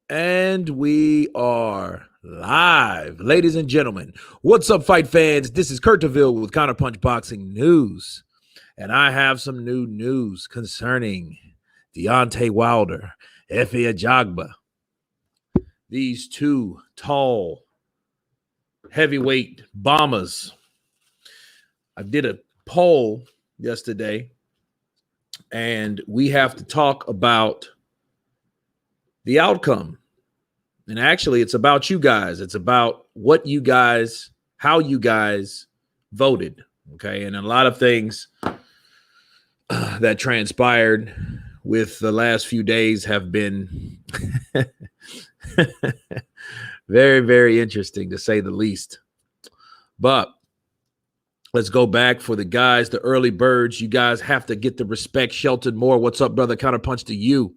And we are live. Ladies and gentlemen, what's up, fight fans? This is Kurt DeVille with Counterpunch Boxing News. And I have some new news concerning Deontay Wilder, Efe Ajagba. These two tall, heavyweight bombers. I did a poll yesterday, and we have to talk about the outcome. And actually, it's about you guys. It's about what you guys, how you guys voted. Okay. And a lot of things that transpired with the last few days have been very, very interesting, to say the least. But let's go back for the guys, the early birds. You guys have to get the respect. Shelton Moore, what's up, brother? Counterpunch to you.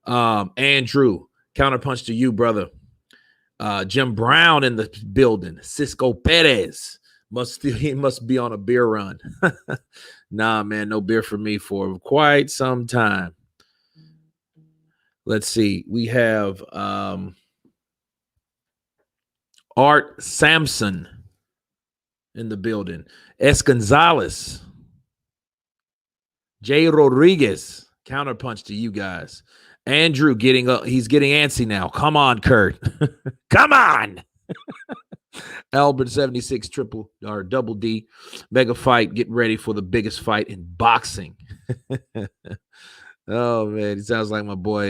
Andrew, counterpunch to you, brother. Jim Brown in the building. Cisco Perez he must be on a beer run. Nah, man, no beer for me for quite some time. Let's see. We have Art Sampson in the building. S. Gonzalez. Jay Rodriguez. Counterpunch to you guys. Andrew he's getting antsy now. Come on, Kurt. Come on. Albert 76 double D mega fight. Get ready for the biggest fight in boxing. Oh man, he sounds like my boy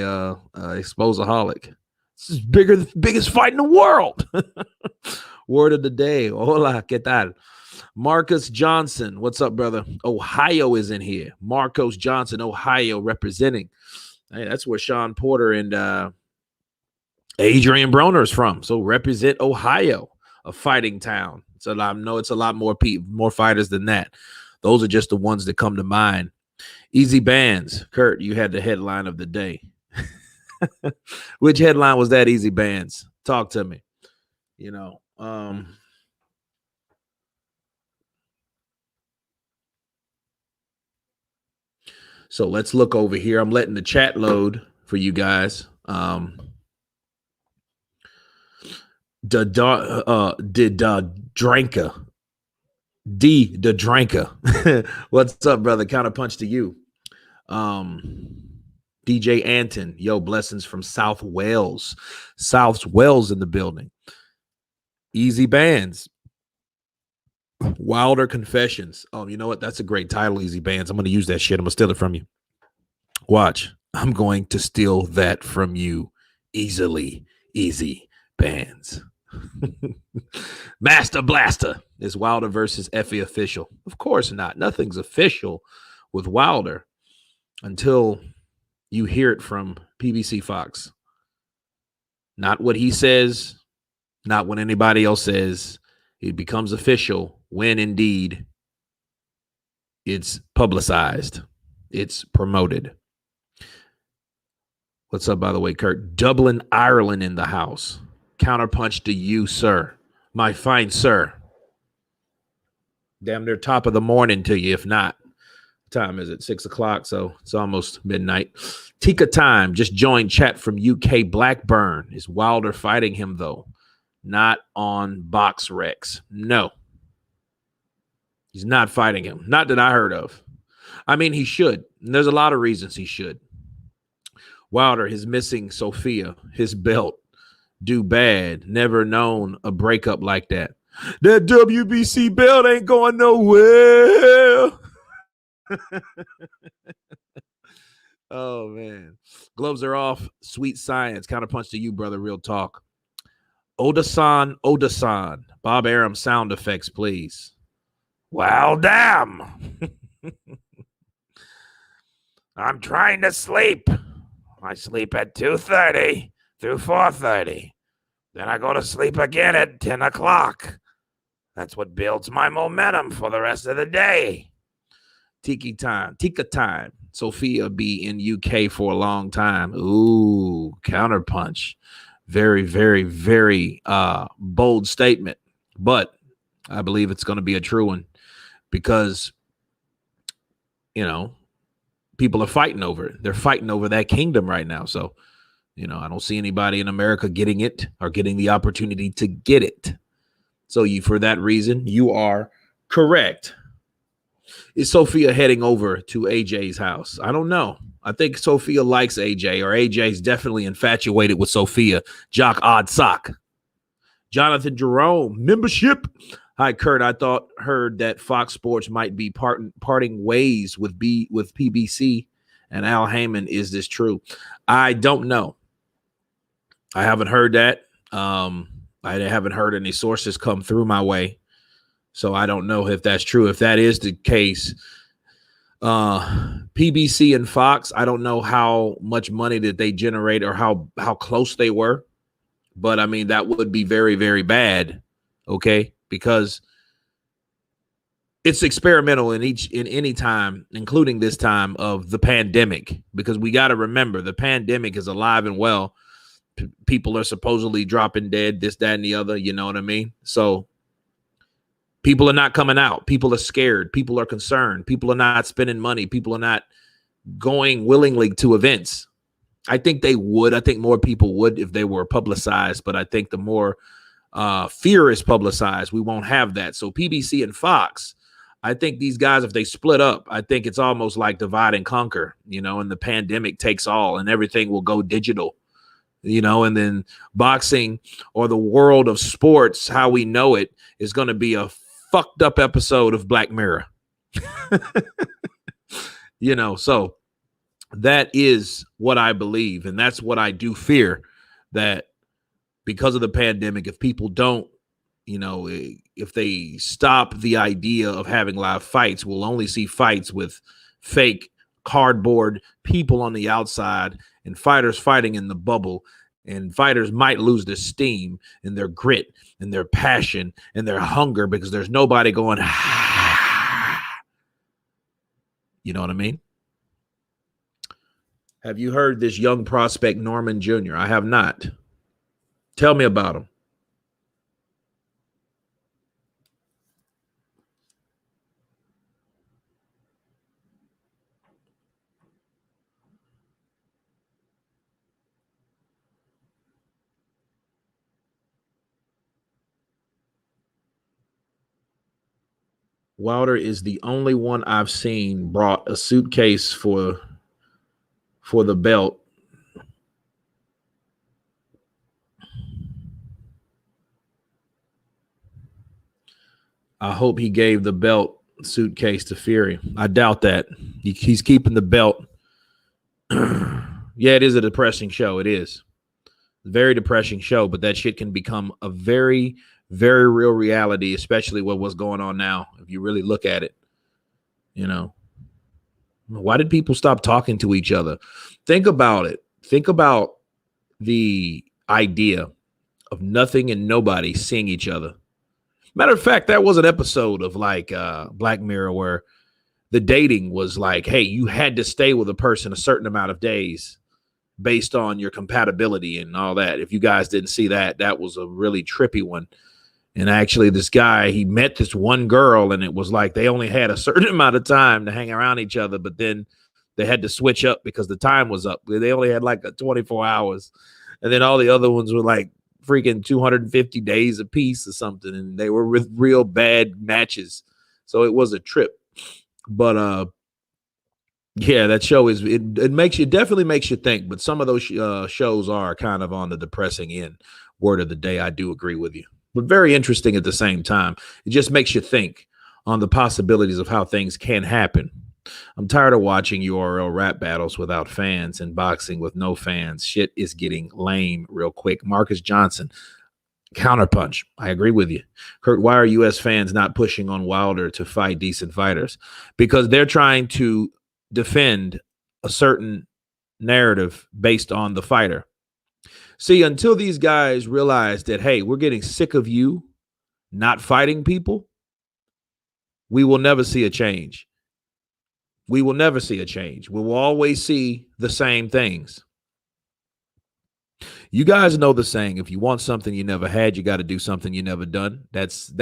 Exposaholic. This is biggest fight in the world. Word of the day. Hola, ¿qué tal? Marcus Johnson, what's up, brother? Ohio is in here. Marcos Johnson, Ohio, representing. Hey, that's where Sean Porter and Adrian Broner is from. So represent Ohio, a fighting town. So I know it's a lot more fighters than that. Those are just the ones that come to mind. Easy Bands. Kurt, you had the headline of the day. Which headline was that, Easy Bands? Talk to me. You know, so let's look over here. I'm letting the chat load for you guys. Dranka. What's up, brother? Counterpunch to you. DJ Anton, yo, blessings from South Wales. South Wales in the building. Easy Bands. Wilder Confessions. Oh, you know what? That's a great title, Easy Bands. I'm going to use that shit. I'm going to steal it from you. Watch. I'm going to steal that from you easily. Easy Bands. Master Blaster. Is Wilder versus Efe official? Of course not. Nothing's official with Wilder until you hear it from PBC Fox. Not what he says, not what anybody else says. It becomes official when indeed it's publicized, it's promoted. What's up, by the way, Kurt? Dublin, Ireland in the house. Counterpunch to you, sir. My fine sir. Damn near top of the morning to you, if not. What time is it? 6 o'clock, so it's almost midnight. Tika Time just joined chat from UK. Blackburn. Is Wilder fighting him, though? Not on BoxRec. No. He's not fighting him. Not that I heard of. I mean, he should. And there's a lot of reasons he should. Wilder is missing Sophia, his belt. Do bad. Never known a breakup like that. That WBC belt ain't going nowhere. Oh, man. Gloves are off. Sweet science. Counterpunch to you, brother. Real talk. Odasan. Bob Arum sound effects, please. Well, damn. I'm trying to sleep. I sleep at 2:30 through 4:30. Then I go to sleep again at 10 o'clock. That's what builds my momentum for the rest of the day. Tika time. Sophia be in UK for a long time. Ooh, counterpunch. Very, very, very bold statement. But I believe it's going to be a true one because, you know, people are fighting over it. They're fighting over that kingdom right now. So I don't see anybody in America getting it or getting the opportunity to get it. So for that reason, you are correct. Is Sophia heading over to AJ's house? I don't know. I think Sophia likes AJ, or AJ's definitely infatuated with Sophia. Jock Odd Sock. Jonathan Jerome, membership. Hi, Kurt. I heard that Fox Sports might be parting ways with PBC and Al Heyman. Is this true? I don't know. I haven't heard that. I haven't heard any sources come through my way. So I don't know if that's true. If that is the case, PBC and Fox, I don't know how much money that they generate or how close they were. But, I mean, that would be very, very bad, okay? Because it's experimental in any time, including this time of the pandemic, because we got to remember the pandemic is alive and well. People are supposedly dropping dead, this, that, and the other, you know what I mean? So people are not coming out. People are scared. People are concerned. People are not spending money. People are not going willingly to events. I think they would. I think more people would if they were publicized. But I think the more fear is publicized, we won't have that. So PBC and Fox, I think these guys, if they split up, I think it's almost like divide and conquer, and the pandemic takes all and everything will go digital, and then boxing or the world of sports, how we know it, is going to be a fucked up episode of Black Mirror. So that is what I believe. And that's what I do fear, that because of the pandemic, if people don't, if they stop the idea of having live fights, we'll only see fights with fake cardboard people on the outside and fighters fighting in the bubble. And fighters might lose their steam and their grit and their passion and their hunger because there's nobody going, you know what I mean? Have you heard this young prospect, Norman Jr.? I have not. Tell me about him. Wilder is the only one I've seen brought a suitcase for the belt. I hope he gave the belt suitcase to Fury. I doubt that. He's keeping the belt. Yeah, it is a depressing show. It is. Very depressing show, but that shit can become a very, very real reality, especially with what's going on now. If you really look at it, why did people stop talking to each other? Think about it. Think about the idea of nothing and nobody seeing each other. Matter of fact, that was an episode of like Black Mirror where the dating was like, hey, you had to stay with a person a certain amount of days based on your compatibility and all that. If you guys didn't see that, that was a really trippy one. And actually, this guy, he met this one girl, and it was like they only had a certain amount of time to hang around each other, but then they had to switch up because the time was up. They only had like 24 hours. And then all the other ones were like freaking 250 days apiece or something, and they were with real bad matches. So it was a trip. But yeah, that show is it definitely makes you think. But some of those shows are kind of on the depressing end. Word of the day, I do agree with you, but very interesting at the same time. It just makes you think on the possibilities of how things can happen. I'm tired of watching URL rap battles without fans and boxing with no fans. Shit is getting lame real quick. Marcus Johnson, Counterpunch. I agree with you. Kurt, why are U.S. fans not pushing on Wilder to fight decent fighters? Because they're trying to defend a certain narrative based on the fighter. See, until these guys realize that, hey, we're getting sick of you not fighting people, we will never see a change. We will never see a change. We will always see the same things. You guys know the saying, if you want something you never had, you got to do something you never done. That's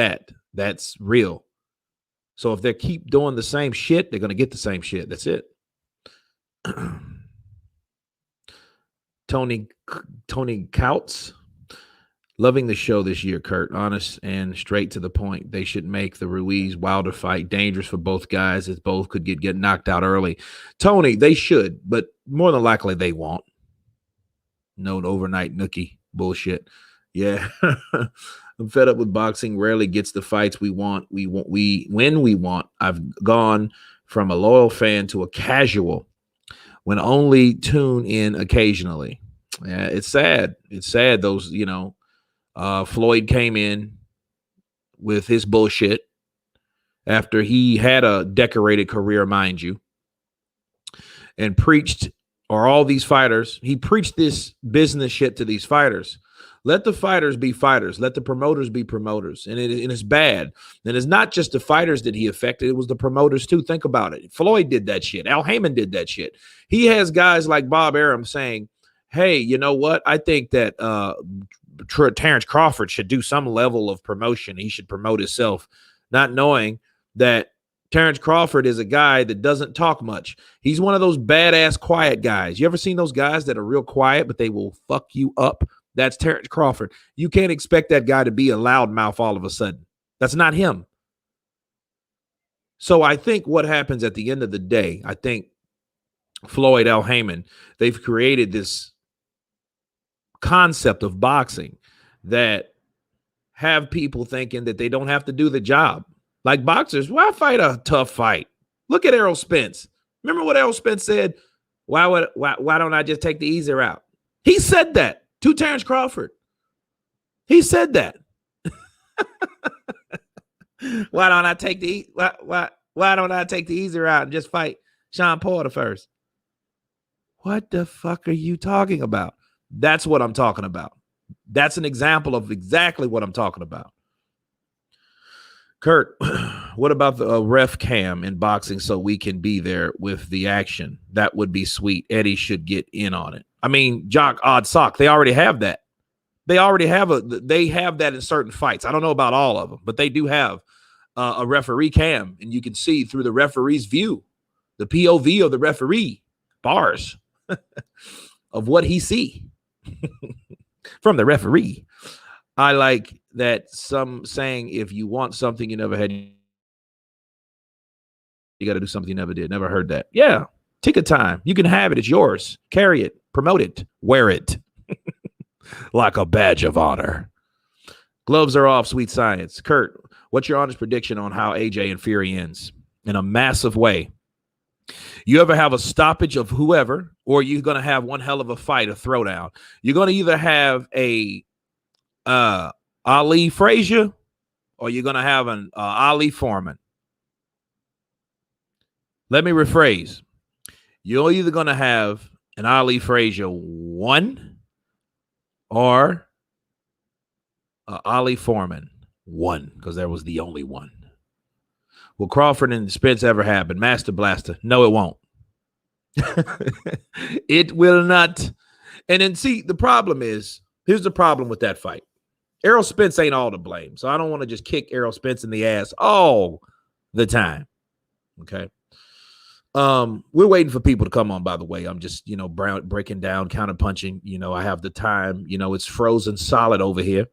real. So if they keep doing the same shit, they're going to get the same shit. That's it. Tony Couts. Loving the show this year, Kurt. Honest and straight to the point. They should make the Ruiz Wilder fight dangerous for both guys, as both could get knocked out early. Tony, they should, but more than likely they won't. No overnight nookie bullshit. Yeah. I'm fed up with boxing. Rarely gets the fights we want. When we want. I've gone from a loyal fan to a casual when only tune in occasionally. Yeah, it's sad. It's sad. Those, Floyd came in with his bullshit after he had a decorated career, mind you, and preached, or all these fighters, he preached this business shit to these fighters. Let the fighters be fighters. Let the promoters be promoters. And it's bad. And it's not just the fighters that he affected. It was the promoters too. Think about it. Floyd did that shit. Al Heyman did that shit. He has guys like Bob Arum saying, hey, you know what? I think that Terrence Crawford should do some level of promotion. He should promote himself, not knowing that Terrence Crawford is a guy that doesn't talk much. He's one of those badass quiet guys. You ever seen those guys that are real quiet, but they will fuck you up? That's Terrence Crawford. You can't expect that guy to be a loudmouth all of a sudden. That's not him. So I think what happens at the end of the day, I think Floyd, Al Heyman, they've created this concept of boxing that have people thinking that they don't have to do the job. Like boxers, why fight a tough fight? Look at Errol Spence. Remember what Errol Spence said? Why don't I just take the easy route? He said that to Terrence Crawford. He said that. Why don't I take the easy route and just fight Sean Porter first? What the fuck are you talking about? That's what I'm talking about. That's an example of exactly what I'm talking about. Kurt, what about the ref cam in boxing so we can be there with the action? That would be sweet. Eddie should get in on it. I mean, Jock Odd Sock, they already have that. They have that in certain fights. I don't know about all of them, but they do have a referee cam, and you can see through the referee's view, the POV of the referee bars of what he see from the referee. I like that some saying, if you want something you never had, you got to do something you never did. Never heard that. Yeah. Take a time. You can have it. It's yours. Carry it. Promote it. Wear it. Like a badge of honor. Gloves are off, sweet science. Kurt, what's your honest prediction on how AJ and Fury ends? In a massive way. You ever have a stoppage of whoever, or you're going to have one hell of a fight, a throwdown. You're going to either have a Ali Frazier, or you're going to have an Ali Foreman. Let me rephrase. You're either going to have an Ali Frazier 1 or Ali Foreman 1, because there was the only one. Will Crawford and Spence ever happen? Master Blaster. No, it won't. It will not. And then see, the problem is, here's the problem with that fight. Errol Spence ain't all to blame. So I don't want to just kick Errol Spence in the ass all the time. Okay. We're waiting for people to come on, by the way. I'm just, breaking down, counterpunching. I have the time. It's frozen solid over here.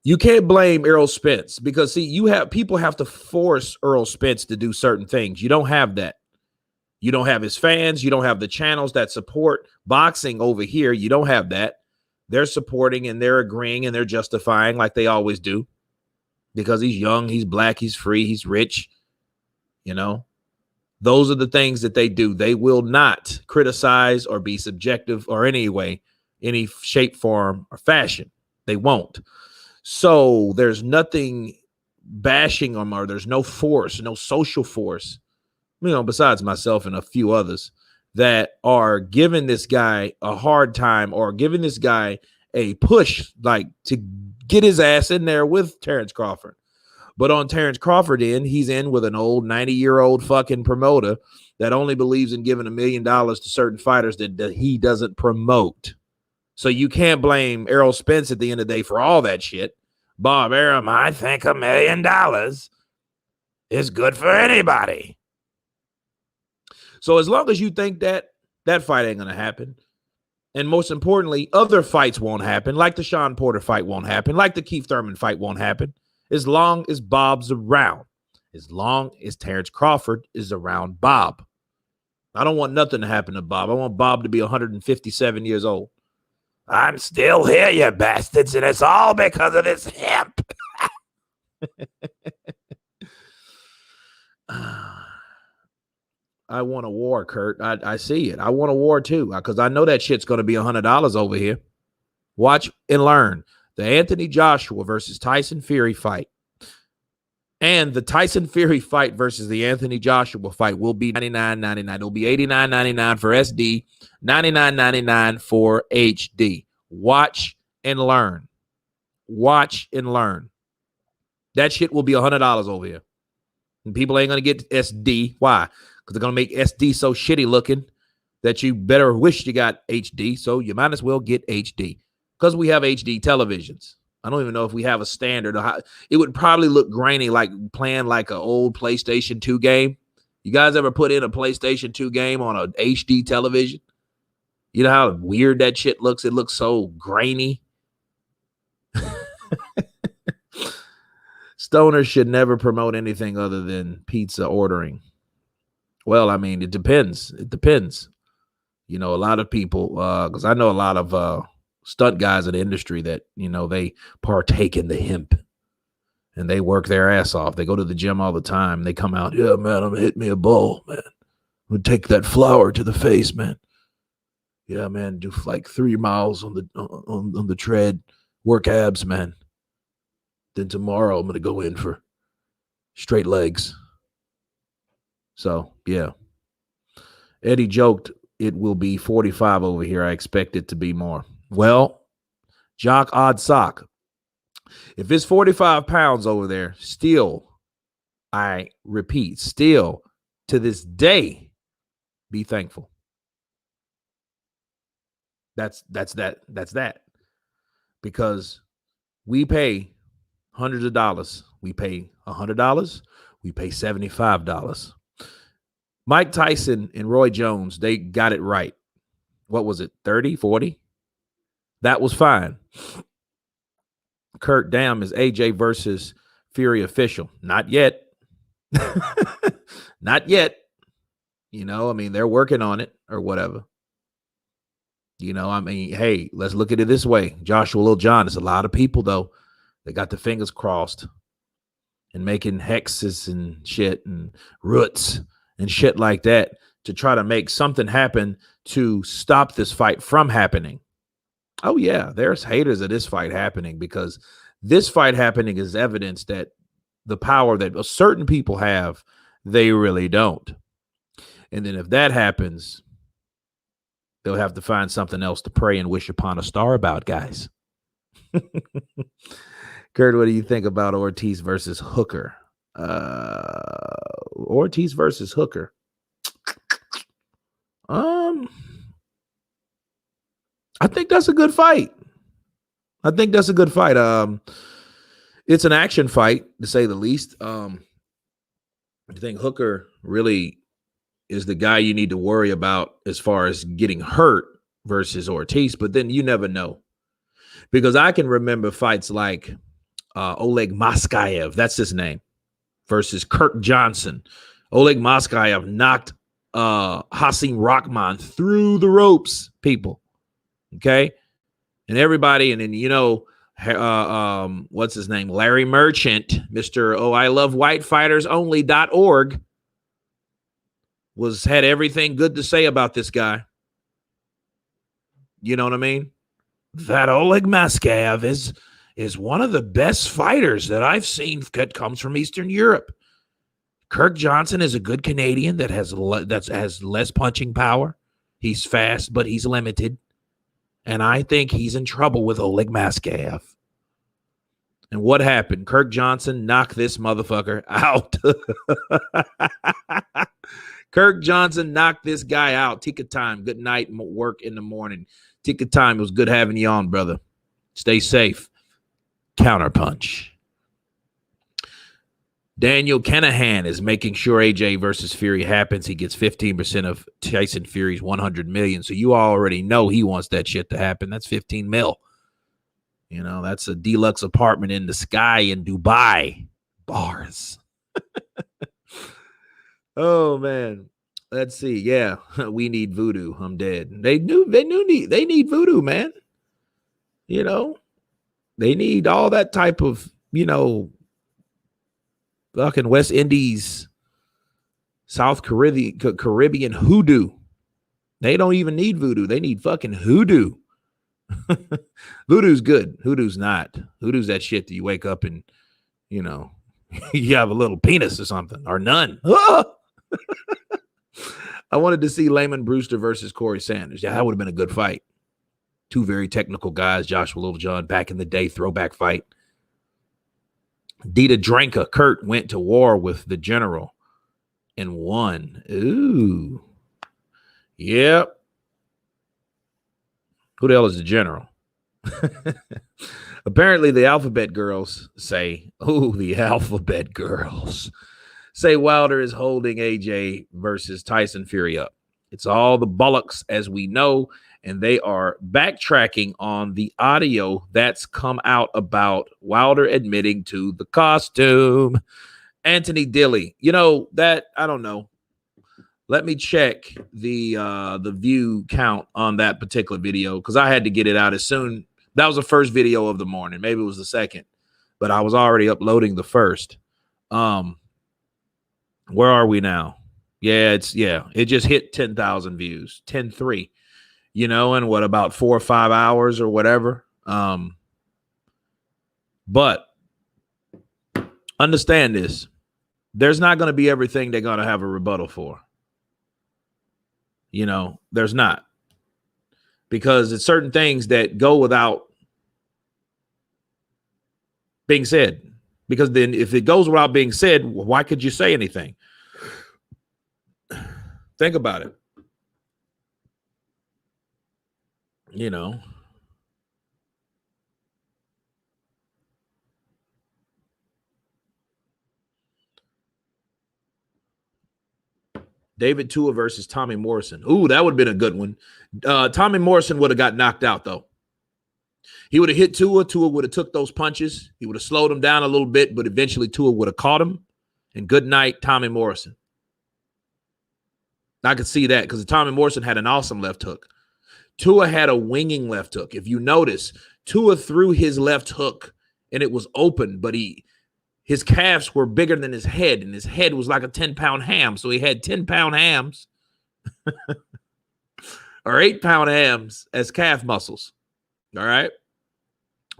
You can't blame Errol Spence because, see, people have to force Errol Spence to do certain things. You don't have that. You don't have his fans. You don't have the channels that support boxing over here. You don't have that. They're supporting and they're agreeing and they're justifying like they always do because he's young, he's black, he's free, he's rich. Those are the things that they do. They will not criticize or be subjective or any shape, form, or fashion. They won't. So there's nothing bashing them, or there's no force, no social force, besides myself and a few others that are giving this guy a hard time or giving this guy a push, like to get his ass in there with Terrence Crawford. But on Terrence Crawford end, he's in with an old 90-year-old fucking promoter that only believes in giving $1 million to certain fighters that he doesn't promote. So you can't blame Errol Spence at the end of the day for all that shit. Bob Arum, I think $1 million is good for anybody. So as long as you think that fight ain't going to happen, And most importantly, other fights won't happen. Like the Sean Porter fight won't happen. Like the Keith Thurman fight won't happen. As long as Bob's around. As long as Terrence Crawford is around Bob. I don't want nothing to happen to Bob. I want Bob to be 157 years old. I'm still here, you bastards, and it's all because of this hemp. I want a war, Kurt. I see it. I want a war too, because I know that shit's going to be $100 over here. Watch and learn. The Anthony Joshua versus Tyson Fury fight and the Tyson Fury fight versus the Anthony Joshua fight will be $99.99. It'll be $89.99 for SD, $99.99 for HD. Watch and learn. Watch and learn. That shit will be $100 over here. And people ain't going to get SD. Why? Because they're going to make SD so shitty looking that you better wish you got HD. So you might as well get HD because we have HD televisions. I don't even know if we have a standard. It would probably look grainy, like playing like an old PlayStation 2 game. You guys ever put in a PlayStation 2 game on an HD television? You know how weird that shit looks? It looks so grainy. Stoners should never promote anything other than pizza ordering. Well, I mean, it depends. It depends. You know, a lot of people, because I know a lot of stunt guys in the industry that, you know, they partake in the hemp and they work their ass off. They go to the gym all the time. They come out, yeah, man, I'm gonna hit me a ball, man. I'm gonna take that flower to the face, man. Yeah, man, do like 3 miles on the tread, work abs, man. Then tomorrow I'm gonna go in for straight legs. So yeah, Eddie joked it will be 45 over here. I expect it to be more. Well, Jock Odd Sock, if it's 45 pounds over there, still, I repeat, still to this day, be thankful. That's that. Because we pay hundreds of dollars. We pay $100. We pay $75. Mike Tyson and Roy Jones, they got it right. What was it, 30, 40? That was fine. Kurt, damn, is AJ versus Fury official? Not yet. Not yet. You know, I mean, they're working on it or whatever. You know, I mean, hey, let's look at it this way. Joshua Lil John, there's a lot of people, though, that got their fingers crossed and making hexes and shit and roots and shit like that to try to make something happen to stop this fight from happening. Oh, yeah, there's haters of this fight happening because this fight happening is evidence that the power that certain people have, they really don't. And then if that happens, they'll have to find something else to pray and wish upon a star about, guys. Kurt, what do you think about Ortiz versus Hooker? Ortiz versus Hooker. I think that's a good fight. It's an action fight, to say the least. I think Hooker really is the guy you need to worry about as far as getting hurt versus Ortiz, but then you never know. Because I can remember fights like Oleg Moskayev, that's his name, versus Kirk Johnson. Oleg Moskayev knocked Hasim Rahman through the ropes, people. Okay? And everybody, and then, you know, what's his name? Larry Merchant, Mr. I love white fighters only.org, had everything good to say about this guy. You know what I mean? That Oleg Moskayev is one of the best fighters that I've seen that comes from Eastern Europe. Kirk Johnson is a good Canadian that has less punching power. He's fast, but he's limited. And I think he's in trouble with Oleg Moskayev. And what happened? Kirk Johnson knocked this motherfucker out. Kirk Johnson knocked this guy out. Tika time. Good night. Work in the morning. Tika time. It was good having you on, brother. Stay safe. Counterpunch. Daniel Kinahan is making sure AJ versus Fury happens. He gets 15% of Tyson Fury's 100 million. So you already know he wants that shit to happen. That's 15 mil. You know, that's a deluxe apartment in the sky in Dubai. Bars. Oh man. Let's see. Yeah, we need voodoo. I'm dead. They need voodoo, man. You know, they need all that type of, you know, fucking West Indies, South Caribbean hoodoo. They don't even need voodoo. They need fucking hoodoo. Voodoo's good. Hoodoo's not. Hoodoo's that shit that you wake up and, you know, you have a little penis or something or none. I wanted to see Layman Brewster versus Corey Sanders. Yeah, that would have been a good fight. Two very technical guys, Joshua Littlejohn, back in the day, throwback fight. Dita Dranka, Kurt went to war with the general and won. Ooh. Yep. Who the hell is the general? Apparently the Alphabet Girls say, the Alphabet Girls say Wilder is holding AJ versus Tyson Fury up. It's all the bollocks, as we know, and they are backtracking on the audio that's come out about Wilder admitting to the costume. Anthony Dilly, you know, that, I don't know. Let me check the view count on that particular video because I had to get it out as soon. That was the first video of the morning. Maybe it was the second, but I was already uploading the first. Where are we now? It just hit 10,000 views, 10.3, you know, in what, about 4 or 5 hours or whatever. But understand this. There's not going to be everything they're going to have a rebuttal for. You know, there's not. Because it's certain things that go without being said. Because then if it goes without being said, why could you say anything? Think about it. You know. David Tua versus Tommy Morrison. Ooh, that would have been a good one. Tommy Morrison would have got knocked out, though. He would have hit Tua. Tua would have took those punches. He would have slowed him down a little bit, but eventually Tua would have caught him. And good night, Tommy Morrison. I could see that because Tommy Morrison had an awesome left hook. Tua had a winging left hook. If you notice, Tua threw his left hook and it was open, but his calves were bigger than his head, and his head was like a 10-pound ham. So he had 10-pound hams or 8-pound hams as calf muscles. All right.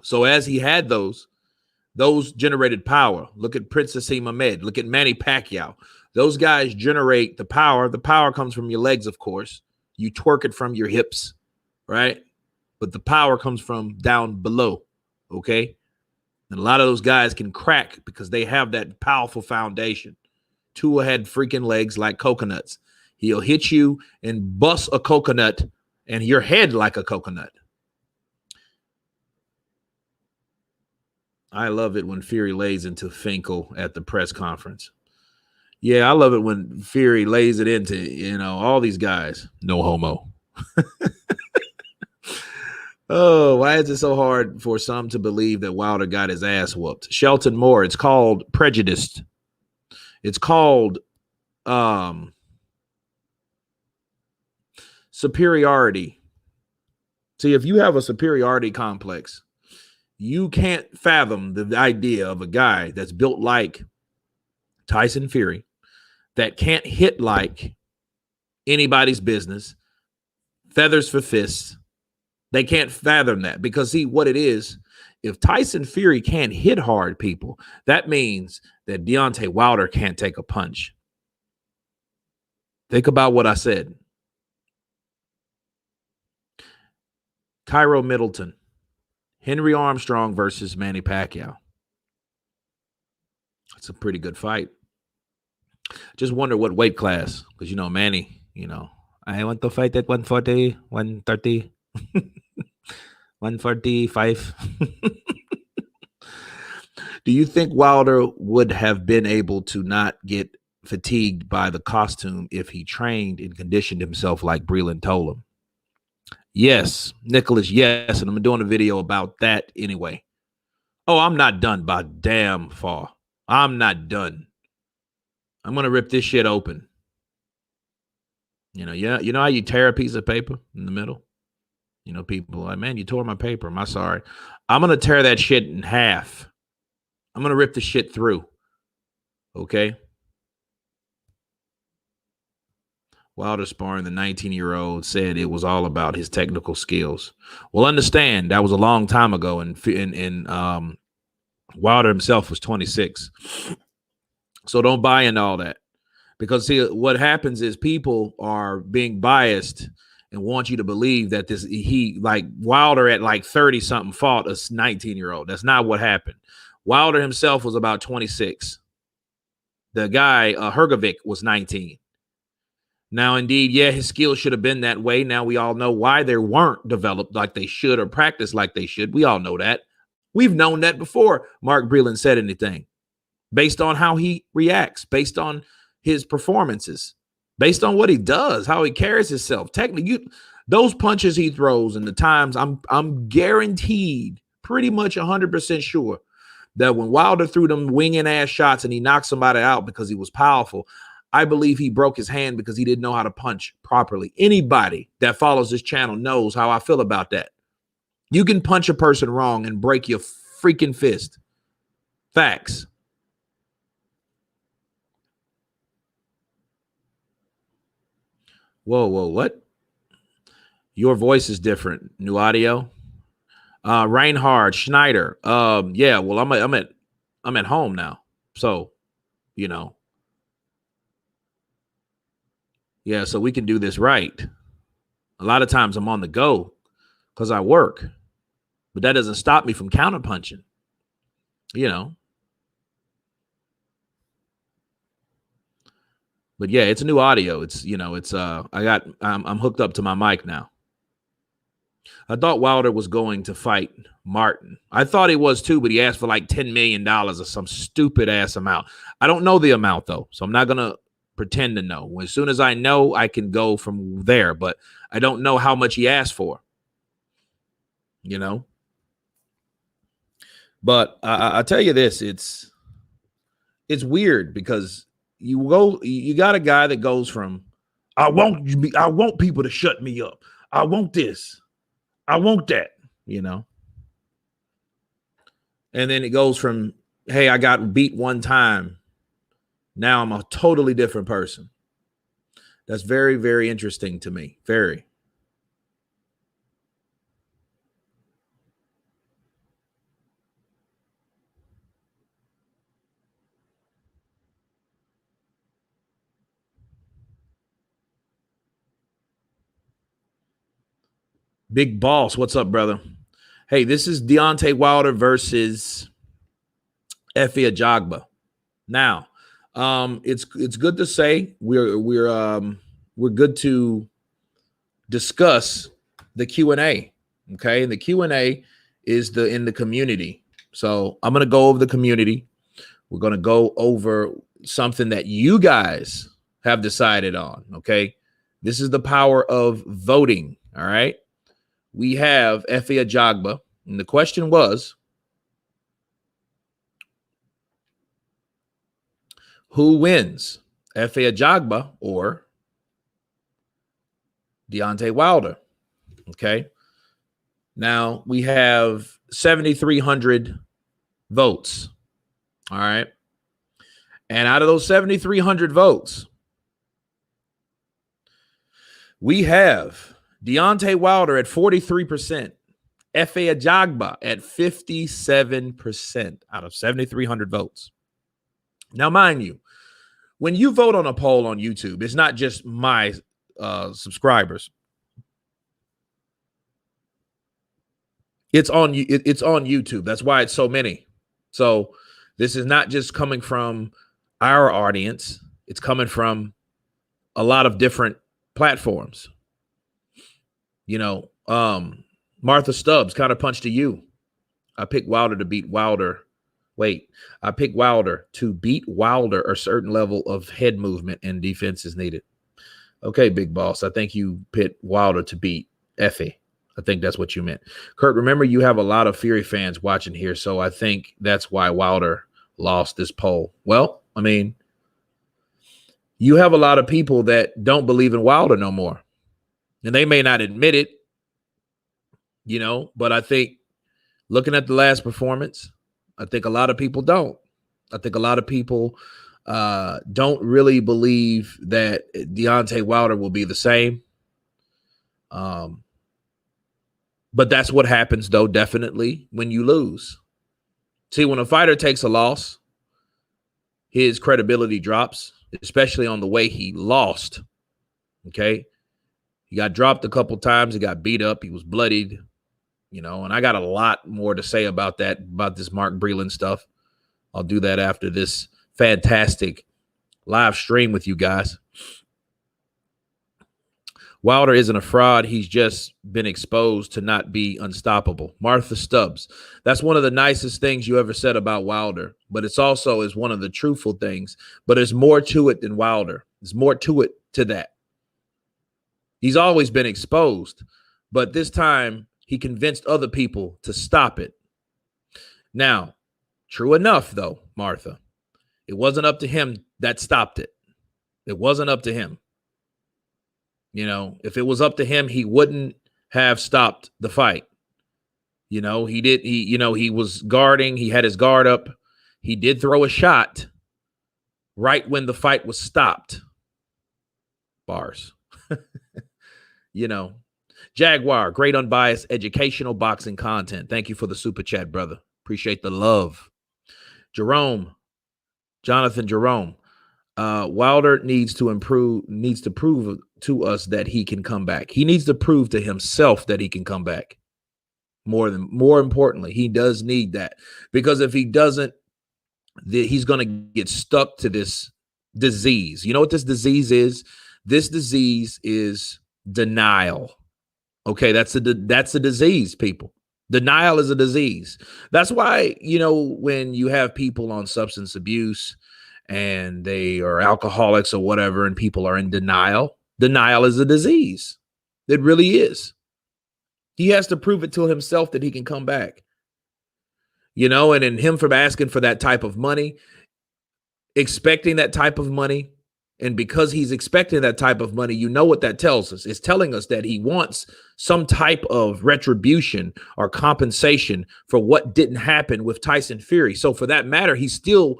So as he had those generated power. Look at Prince Asim Ahmed. Look at Manny Pacquiao. Those guys generate the power. The power comes from your legs, of course. You twerk it from your hips, right? But the power comes from down below, okay? And a lot of those guys can crack because they have that powerful foundation. Tua had freaking legs like coconuts. He'll hit you and bust a coconut and your head like a coconut. I love it when Fury lays into Finkel at the press conference. Yeah, I love it when Fury lays it into, you know, all these guys. No homo. Oh, why is it so hard for some to believe that Wilder got his ass whooped? Shelton Moore, it's called prejudiced. It's called superiority. See, if you have a superiority complex, you can't fathom the idea of a guy that's built like Tyson Fury that can't hit like anybody's business, feathers for fists. They can't fathom that because, see, what it is, if Tyson Fury can't hit hard people, that means that Deontay Wilder can't take a punch. Think about what I said. Cairo Middleton, Henry Armstrong versus Manny Pacquiao. It's a pretty good fight. Just wonder what weight class, because, you know, Manny, you know, I want to fight at 140, 130, 145. Do you think Wilder would have been able to not get fatigued by the costume if he trained and conditioned himself like Breland told him? Yes, Nicholas, yes. And I'm doing a video about that anyway. Oh, I'm not done by damn far. I'm not done. I'm going to rip this shit open. You know how you tear a piece of paper in the middle? You know, people are like, man, you tore my paper. I'm sorry. I'm going to tear that shit in half. I'm going to rip the shit through. Okay? Wilder sparring the 19-year-old said it was all about his technical skills. Well, understand that was a long time ago, and Wilder himself was 26. So don't buy into all that, because see, what happens is people are being biased and want you to believe that he like Wilder at like 30 something fought a 19-year-old. That's not what happened. Wilder himself was about 26. The guy Hrgovic was 19. Now, indeed, yeah, his skills should have been that way. Now we all know why they weren't developed like they should or practiced like they should. We all know that. We've known that before Mark Breland said anything, based on how he reacts, based on his performances, based on what he does, how he carries himself. Technically, those punches he throws and the times, I'm guaranteed, pretty much 100% sure that when Wilder threw them winging ass shots and he knocked somebody out because he was powerful, I believe he broke his hand because he didn't know how to punch properly. Anybody that follows this channel knows how I feel about that. You can punch a person wrong and break your freaking fist. Facts. Whoa, what? Your voice is different. New audio. Reinhard Schneider. Yeah, well, I'm at home now. So, you know. Yeah, so we can do this right. A lot of times I'm on the go because I work, but that doesn't stop me from counterpunching. You know. But yeah, it's a new audio. It's, you know, it's I'm hooked up to my mic now. I thought Wilder was going to fight Martin. I thought he was too, but he asked for like $10 million or some stupid ass amount. I don't know the amount though, so I'm not gonna pretend to know. As soon as I know, I can go from there, but I don't know how much he asked for. You know. But I tell you this, it's weird because you got a guy that goes from I want people to shut me up. I want this. I want that, you know. And then it goes from, hey, I got beat one time. Now I'm a totally different person. That's very, very interesting to me. Very. Big Boss, what's up, brother? Hey, this is Deontay Wilder versus Efe Ajagba. Now, it's good to say we're good to discuss the Q&A. Okay, and the Q&A is in the community. So I'm gonna go over the community. We're gonna go over something that you guys have decided on. Okay, this is the power of voting. All right. We have Efe Ajagba, and the question was, who wins, Efe Ajagba or Deontay Wilder? Okay. Now we have 7,300 votes. All right. And out of those 7,300 votes, we have Deontay Wilder at 43%, Efe Ajagba at 57% out of 7,300 votes. Now, mind you, when you vote on a poll on YouTube, it's not just my subscribers. It's on YouTube. That's why it's so many. So this is not just coming from our audience. It's coming from a lot of different platforms. You know, Martha Stubbs, Counterpunch to you. I picked Wilder to beat Wilder Wait, I picked Wilder. To beat Wilder, a certain level of head movement and defense is needed. Okay, big boss. I think you picked Wilder to beat Effie. I think that's what you meant. Kurt, remember you have a lot of Fury fans watching here, so I think that's why Wilder lost this poll. Well, I mean, you have a lot of people that don't believe in Wilder no more. And they may not admit it, but I think looking at the last performance, I think a lot of people don't. I think a lot of people don't really believe that Deontay Wilder will be the same. But that's what happens, though, definitely, when you lose. See, when a fighter takes a loss, his credibility drops, especially on the way he lost. Okay? He got dropped a couple times. He got beat up. He was bloodied, and I got a lot more to say about that, about this Mark Breland stuff. I'll do that after this fantastic live stream with you guys. Wilder isn't a fraud. He's just been exposed to not be unstoppable. Martha Stubbs. That's one of the nicest things you ever said about Wilder, but it's also is one of the truthful things. But there's more to it than Wilder. There's more to it to that. He's always been exposed, but this time he convinced other people to stop it. Now, true enough, though, Martha, it wasn't up to him that stopped it. It wasn't up to him. If it was up to him, he wouldn't have stopped the fight. He was guarding. He had his guard up. He did throw a shot right when the fight was stopped. Bars. Jaguar, great unbiased educational boxing content. Thank you for the super chat, brother. Appreciate the love. Jonathan Jerome. Wilder needs to prove to us that he can come back. He needs to prove to himself that he can come back. More importantly, he does need that, because if he doesn't, he's going to get stuck to this disease. You know what this disease is? This disease is denial. Okay, that's a disease, people. Denial is a disease. That's why, when you have people on substance abuse and they are alcoholics or whatever, and people are in denial is a disease. It really is. He has to prove it to himself that he can come back. And in him from asking for that type of money, expecting that type of money, and because he's expecting that type of money, what that tells us? It's telling us that he wants some type of retribution or compensation for what didn't happen with Tyson Fury. So for that matter, he's still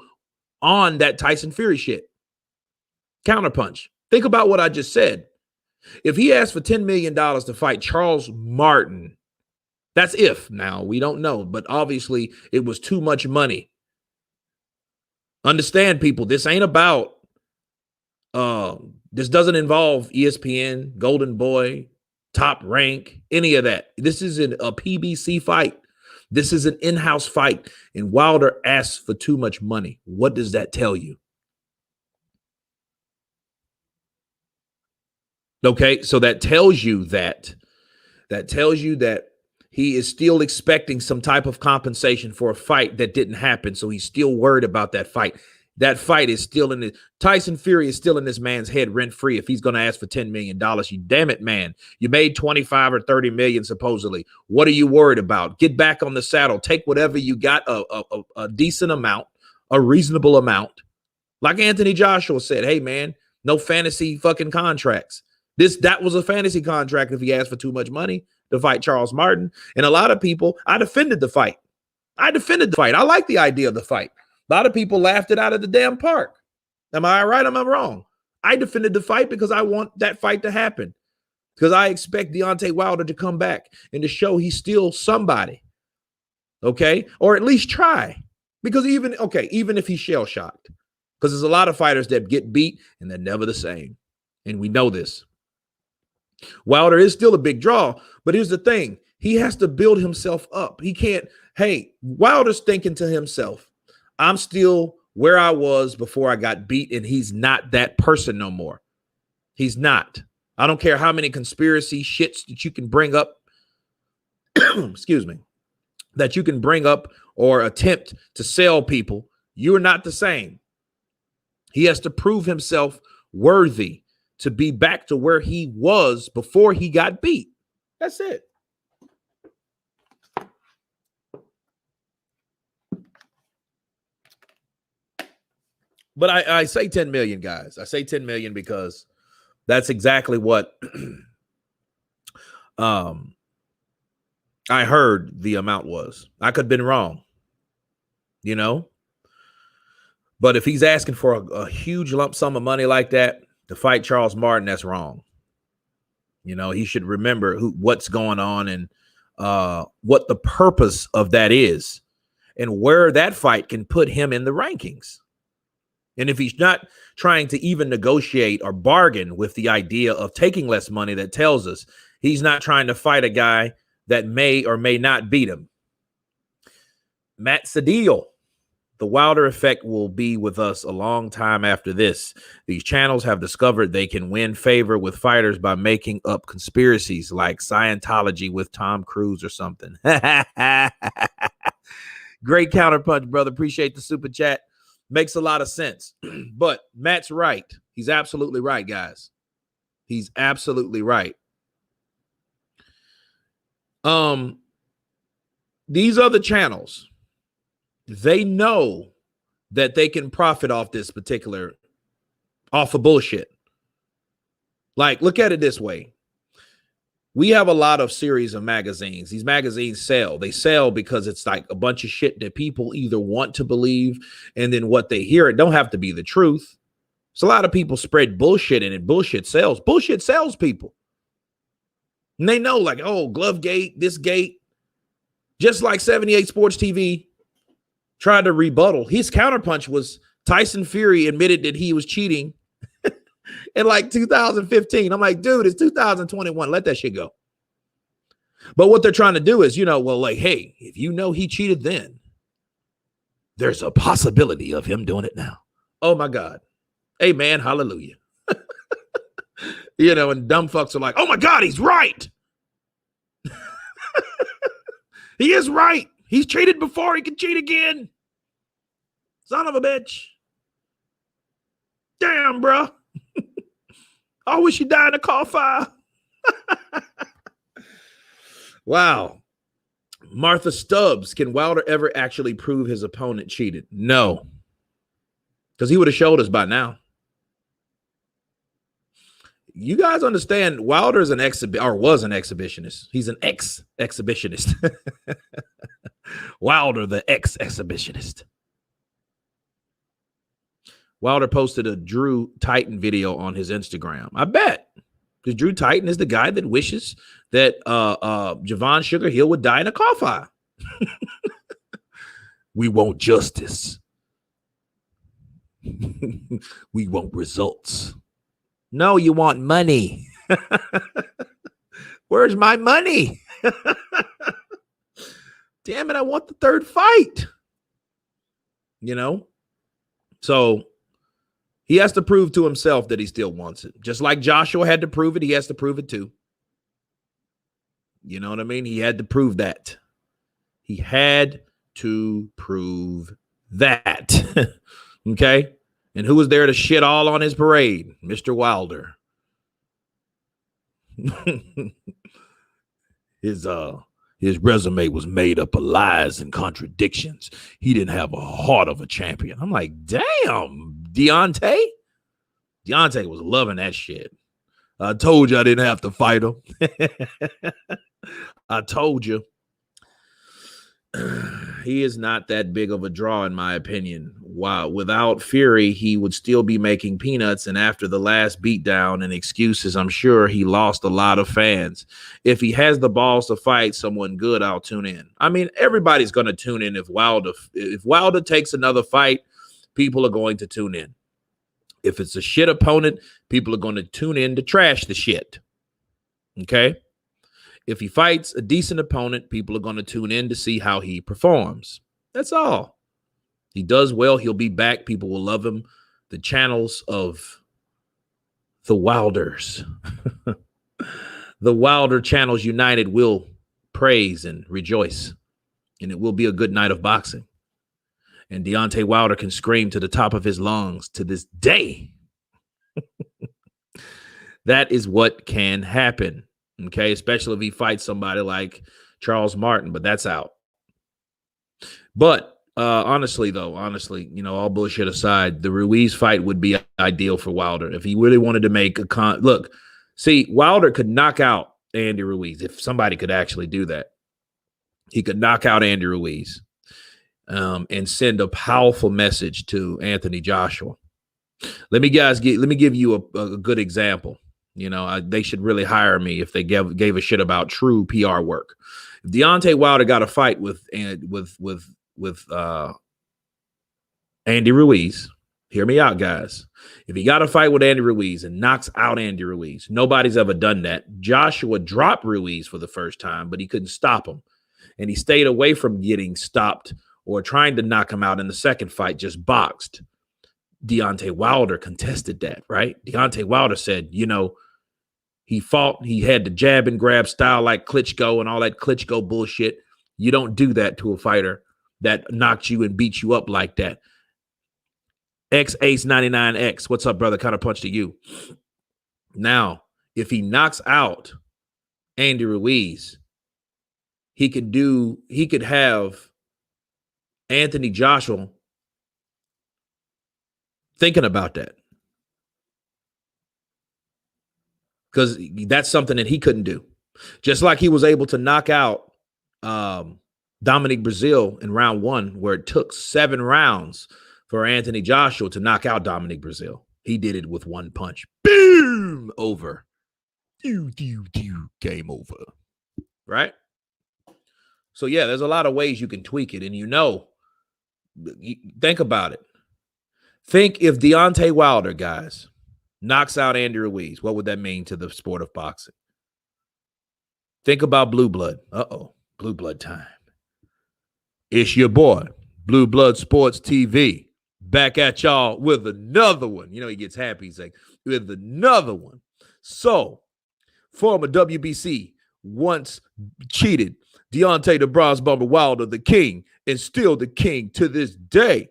on that Tyson Fury shit. Counterpunch. Think about what I just said. If he asked for $10 million to fight Charles Martin, that's if. Now, we don't know, but obviously it was too much money. Understand, people, this ain't about, this doesn't involve ESPN, Golden Boy, Top Rank, any of that. This is a PBC fight. This is an in-house fight, and Wilder asked for too much money. What does that tell you? Okay, so that tells you that he is still expecting some type of compensation for a fight that didn't happen, so he's still worried about that fight. That fight is still in it. Tyson Fury is still in this man's head rent-free if he's going to ask for $10 million. You damn it, man. You made 25 or 30 million supposedly. What are you worried about? Get back on the saddle. Take whatever you got, a decent amount, a reasonable amount. Like Anthony Joshua said, hey, man, no fantasy fucking contracts. That was a fantasy contract if he asked for too much money to fight Charles Martin. And a lot of people, I defended the fight. I like the idea of the fight. A lot of people laughed it out of the damn park. Am I right? Am I wrong? I defended the fight because I want that fight to happen. Because I expect Deontay Wilder to come back and to show he's still somebody. Okay? Or at least try. Because even if he's shell-shocked. Because there's a lot of fighters that get beat and they're never the same. And we know this. Wilder is still a big draw, but here's the thing. He has to build himself up. He can't, Wilder's thinking to himself, I'm still where I was before I got beat, and he's not that person no more. He's not. I don't care how many conspiracy shits that you can bring up. Excuse me. that you can bring up or attempt to sell people, you're not the same. He has to prove himself worthy to be back to where he was before he got beat. That's it. But I say 10 million, guys. I say 10 million because that's exactly what I heard the amount was. I could have been wrong, you know? But if he's asking for a huge lump sum of money like that to fight Charles Martin, that's wrong. You know, he should remember what's going on and what the purpose of that is and where that fight can put him in the rankings. And if he's not trying to even negotiate or bargain with the idea of taking less money, that tells us he's not trying to fight a guy that may or may not beat him. Matt Sedil. The Wilder effect will be with us a long time after this. These channels have discovered they can win favor with fighters by making up conspiracies like Scientology with Tom Cruise or something. Great counterpunch, brother. Appreciate the super chat. Makes a lot of sense. But Matt's right. He's absolutely right, guys. He's absolutely right. These other channels, they know that they can profit off this off of bullshit. Like, look at it this way. We have a lot of series of magazines. These magazines sell. They sell because it's like a bunch of shit that people either want to believe, and then what they hear, it don't have to be the truth. So a lot of people spread bullshit, and it bullshit sells. Bullshit sells people. And they know, like, oh, glove gate, this gate. Just like 78 Sports TV tried to rebuttal. His counterpunch was Tyson Fury admitted that he was cheating in like 2015. I'm like, dude, it's 2021. Let that shit go. But what they're trying to do is, you know, well, like, hey, if you know he cheated then, there's a possibility of him doing it now. Oh, my God. Amen. Hallelujah. You know, and dumb fucks are like, oh, my God, he's right. He is right. He's cheated before. He can cheat again. Son of a bitch. Damn, bro. I wish he died in a car fire. Wow. Martha Stubbs. Can Wilder ever actually prove his opponent cheated? No. Because he would have showed us by now. You guys understand Wilder is was an exhibitionist. He's an ex-exhibitionist. Wilder, the ex-exhibitionist. Wilder posted a Drew Titan video on his Instagram. I bet. Because Drew Titan is the guy that wishes that Javon Sugar Hill would die in a car fire. We want justice. We want results. No, you want money. Where's my money? Damn it, I want the third fight. You know? So he has to prove to himself that he still wants it. Just like Joshua had to prove it, he has to prove it too. You know what I mean? He had to prove that. He had to prove that. Okay? And who was there to shit all on his parade? Mr. Wilder. His resume was made up of lies and contradictions. He didn't have a heart of a champion. I'm like, damn, Deontay? Deontay was loving that shit. I told you I didn't have to fight him. I told you. He is not that big of a draw, in my opinion. Wow. Without Fury, he would still be making peanuts. And after the last beatdown and excuses, I'm sure he lost a lot of fans. If he has the balls to fight someone good, I'll tune in. I mean, everybody's going to tune in if Wilder takes another fight, people are going to tune in. If it's a shit opponent, people are going to tune in to trash the shit. Okay? If he fights a decent opponent, people are going to tune in to see how he performs. That's all. He does well, he'll be back. People will love him. The channels of the Wilders, the Wilder channels united will praise and rejoice. and it will be a good night of boxing. And Deontay Wilder can scream to the top of his lungs to this day. That is what can happen, okay? Especially if he fights somebody like Charles Martin, but that's out. But honestly, all bullshit aside, the Ruiz fight would be ideal for Wilder if he really wanted to make a look. See, Wilder could knock out Andy Ruiz if somebody could actually do that. He could knock out Andy Ruiz and send a powerful message to Anthony Joshua. Let me give you a good example. They should really hire me if they gave a shit about true PR work. If Deontay Wilder got a fight with Andy Ruiz, hear me out, guys. If he got a fight with Andy Ruiz and knocks out Andy Ruiz, nobody's ever done that. Joshua dropped Ruiz for the first time, but he couldn't stop him. And he stayed away from getting stopped or trying to knock him out in the second fight, just boxed. Deontay Wilder contested that, right? Deontay Wilder said, he fought, he had the jab and grab style like Klitschko and all that Klitschko bullshit. You don't do that to a fighter that knocked you and beat you up like that. X-Ace99X, what's up, brother? Counterpunch to you. Now, if he knocks out Andy Ruiz, he could have Anthony Joshua thinking about that. Because that's something that he couldn't do. Just like he was able to knock out Dominic Breazeale in round 1, where it took 7 rounds for Anthony Joshua to knock out Dominic Breazeale. He did it with one punch. Boom! Over. Game over. Right? So, yeah, there's a lot of ways you can tweak it. And think about it. Think if Deontay Wilder, guys, knocks out Andy Ruiz, what would that mean to the sport of boxing? Think about Blue Blood. Blue Blood time. It's your boy, Blue Blood Sports TV, back at y'all with another one. He gets happy. He's like, with another one. So, former WBC once cheated Deontay the Bronze Bomber Wilder, the king, and still the king to this day,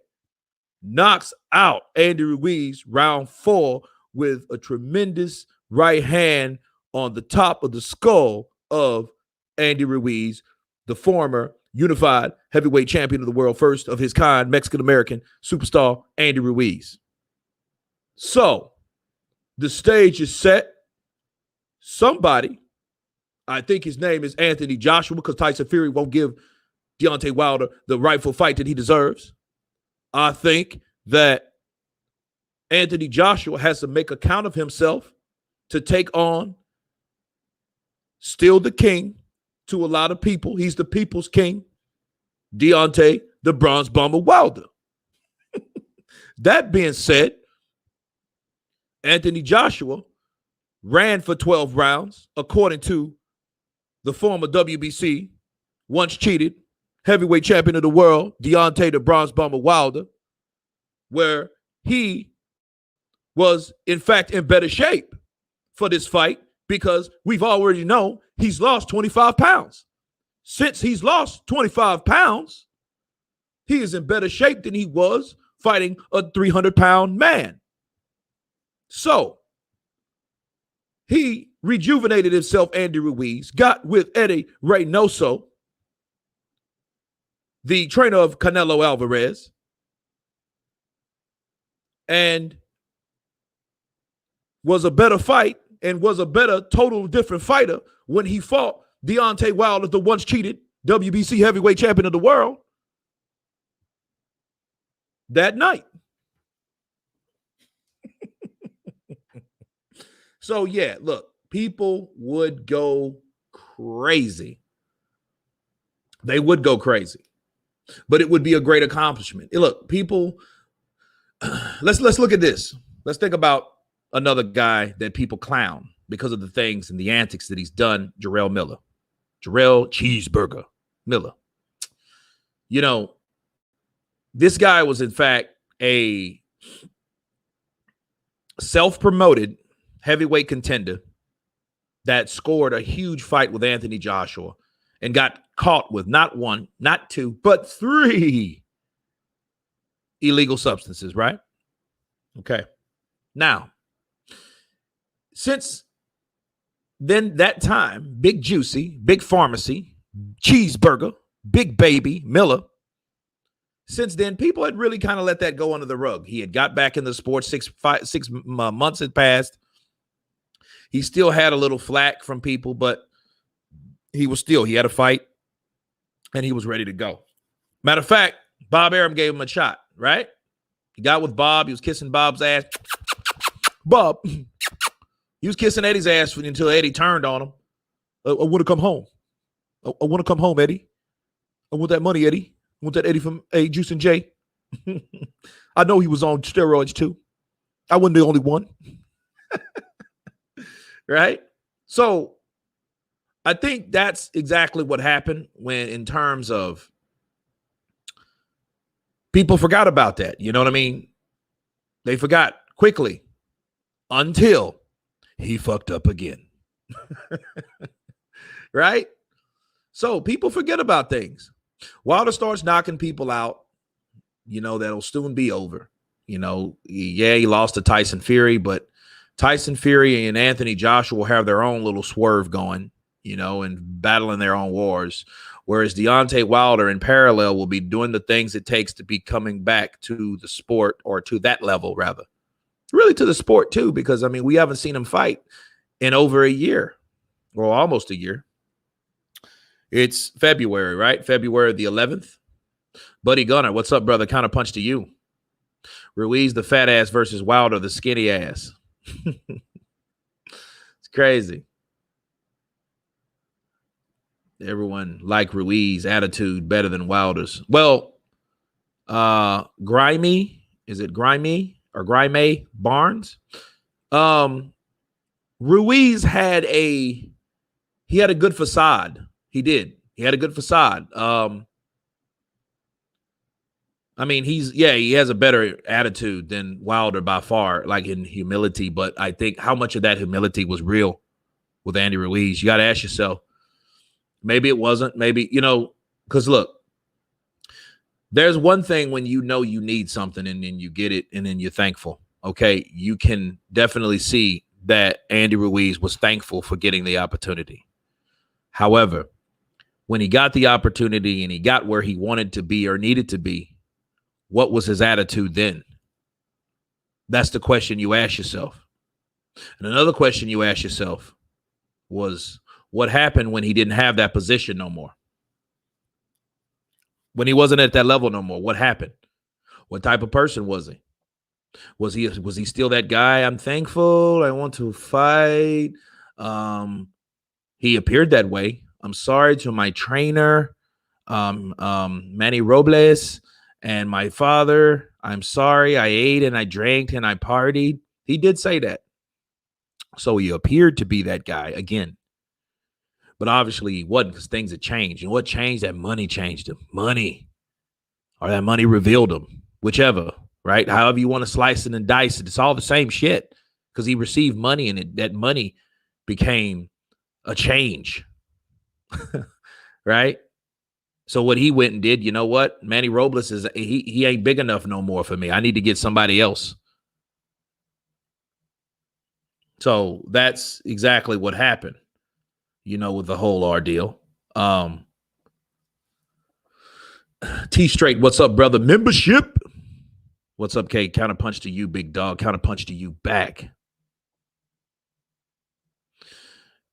knocks out Andy Ruiz round 4 with a tremendous right hand on the top of the skull of Andy Ruiz, the former unified heavyweight champion of the world, first of his kind, Mexican-American superstar Andy Ruiz. So, the stage is set. Somebody, I think his name is Anthony Joshua, because Tyson Fury won't give Deontay Wilder the rightful fight that he deserves. I think that Anthony Joshua has to make account of himself to take on still the king to a lot of people. He's the people's king, Deontay the Bronze Bomber Wilder. That being said, Anthony Joshua ran for 12 rounds, according to the former WBC, once cheated, heavyweight champion of the world, Deontay the Bronze Bomber Wilder, where he was, in fact, in better shape for this fight because we've already known he's lost 25 pounds. Since he's lost 25 pounds, he is in better shape than he was fighting a 300-pound man. So, he rejuvenated himself, Andy Ruiz, got with Eddie Reynoso, the trainer of Canelo Alvarez, and was a better fight and was a better, total different fighter when he fought Deontay Wilder, the once cheated WBC heavyweight champion of the world, that night. So, yeah, look, people would go crazy. They would go crazy. But it would be a great accomplishment. Look, people, let's look at this. Let's think about another guy that people clown because of the things and the antics that he's done, Jarrell Miller. Jarrell Cheeseburger Miller. This guy was, in fact, a self-promoted heavyweight contender that scored a huge fight with Anthony Joshua and got caught with not one, not two, but 3 illegal substances, right? Okay. Now, since then, that time, Big Juicy, Big Pharmacy, Cheeseburger, Big Baby, Miller, since then, people had really kind of let that go under the rug. He had got back in the sport. 6 months had passed. He still had a little flack from people, but he had a fight, and he was ready to go. Matter of fact, Bob Arum gave him a shot, right? He got with Bob. He was kissing Bob's ass. Bob, he was kissing Eddie's ass until Eddie turned on him. I want to come home. I want to come home, Eddie. I want that money, Eddie. I want that Eddie from Juice and J. I know he was on steroids too. I wasn't the only one. Right? So I think that's exactly what happened when, in terms of, people forgot about that. You know what I mean? They forgot quickly until he fucked up again. Right? So people forget about things. Wilder starts knocking people out, that'll soon be over. He lost to Tyson Fury, but Tyson Fury and Anthony Joshua will have their own little swerve going, and battling their own wars. Whereas Deontay Wilder in parallel will be doing the things it takes to be coming back to the sport, or to that level, rather. Really to the sport too, because, we haven't seen him fight in over a year, or almost a year. It's February, right? February the 11th. Buddy Gunner, what's up, brother? Counterpunch to you. Ruiz, the fat ass, versus Wilder, the skinny ass. It's crazy. Everyone like Ruiz, attitude better than Wilder's. Well, Grimy, is it Grimy or Grime Barnes? Ruiz had a good facade. He did. He had a good facade. He has a better attitude than Wilder by far, like in humility. But I think how much of that humility was real with Andy Ruiz? You got to ask yourself. Maybe it wasn't. Maybe, because look, there's one thing when you need something and then you get it and then you're thankful. Okay. You can definitely see that Andy Ruiz was thankful for getting the opportunity. However, when he got the opportunity and he got where he wanted to be or needed to be, what was his attitude then? That's the question you ask yourself. And another question you ask yourself was, what happened when he didn't have that position no more? When he wasn't at that level no more, what happened? What type of person was he? Was he still that guy? I'm thankful. I want to fight. He appeared that way. I'm sorry to my trainer, Manny Robles, and my father. I'm sorry. I ate and I drank and I partied. He did say that. So he appeared to be that guy again. But obviously he wasn't, because things had changed. And what changed? That money changed him. Money. Or that money revealed him. Whichever, right? However you want to slice it and dice it. It's all the same shit. Because he received money, and that money became a change. Right? So what he went and did, you know what? Manny Robles he ain't big enough no more for me. I need to get somebody else. So that's exactly what happened, with the whole ordeal. T Straight, what's up, brother? Membership. What's up, Kate? Counterpunch to you, big dog. Counterpunch to you back.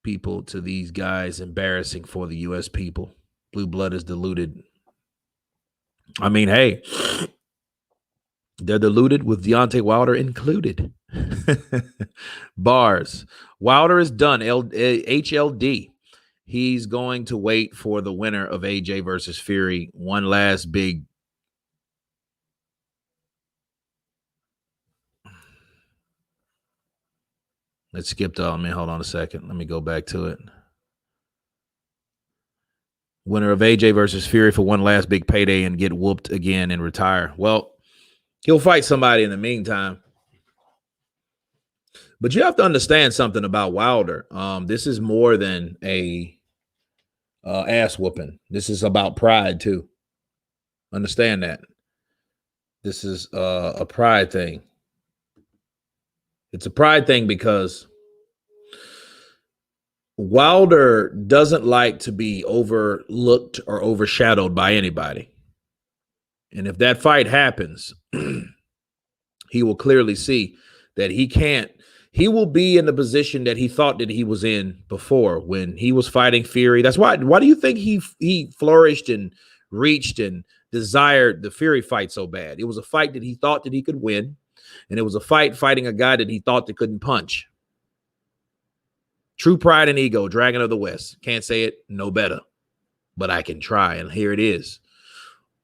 People to these guys, embarrassing for the U.S. people. Blue blood is diluted. Hey, they're diluted with Deontay Wilder included. Bars. Wilder is done. HLD. He's going to wait for the winner of AJ versus Fury. One last big. Let's skip to, hold on a second. Let me go back to it. Winner of AJ versus Fury for one last big payday and get whooped again and retire. Well, he'll fight somebody in the meantime. But you have to understand something about Wilder. This is more than a ass whooping. This is about pride too. Understand that. This is a pride thing. It's a pride thing because Wilder doesn't like to be overlooked or overshadowed by anybody. And if that fight happens, he will clearly see that he will be in the position that he thought that he was in before when he was fighting Fury. That's why do you think he flourished and reached and desired the Fury fight so bad? It was a fight that he thought that he could win, and it was a fight fighting a guy that he thought that couldn't punch. True pride and ego, Dragon of the West. Can't say it no better, but I can try, and here it is.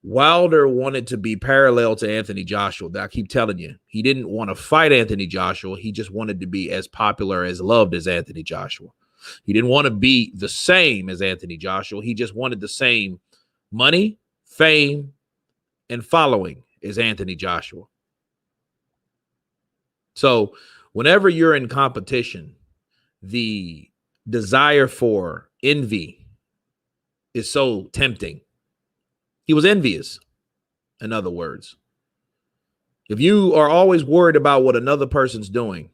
Wilder wanted to be parallel to Anthony Joshua. I keep telling you, he didn't want to fight Anthony Joshua. He just wanted to be as popular, as loved as Anthony Joshua. He didn't want to be the same as Anthony Joshua. He just wanted the same money, fame, and following as Anthony Joshua. So whenever you're in competition, the desire for envy is so tempting. He was envious, in other words. If you are always worried about what another person's doing,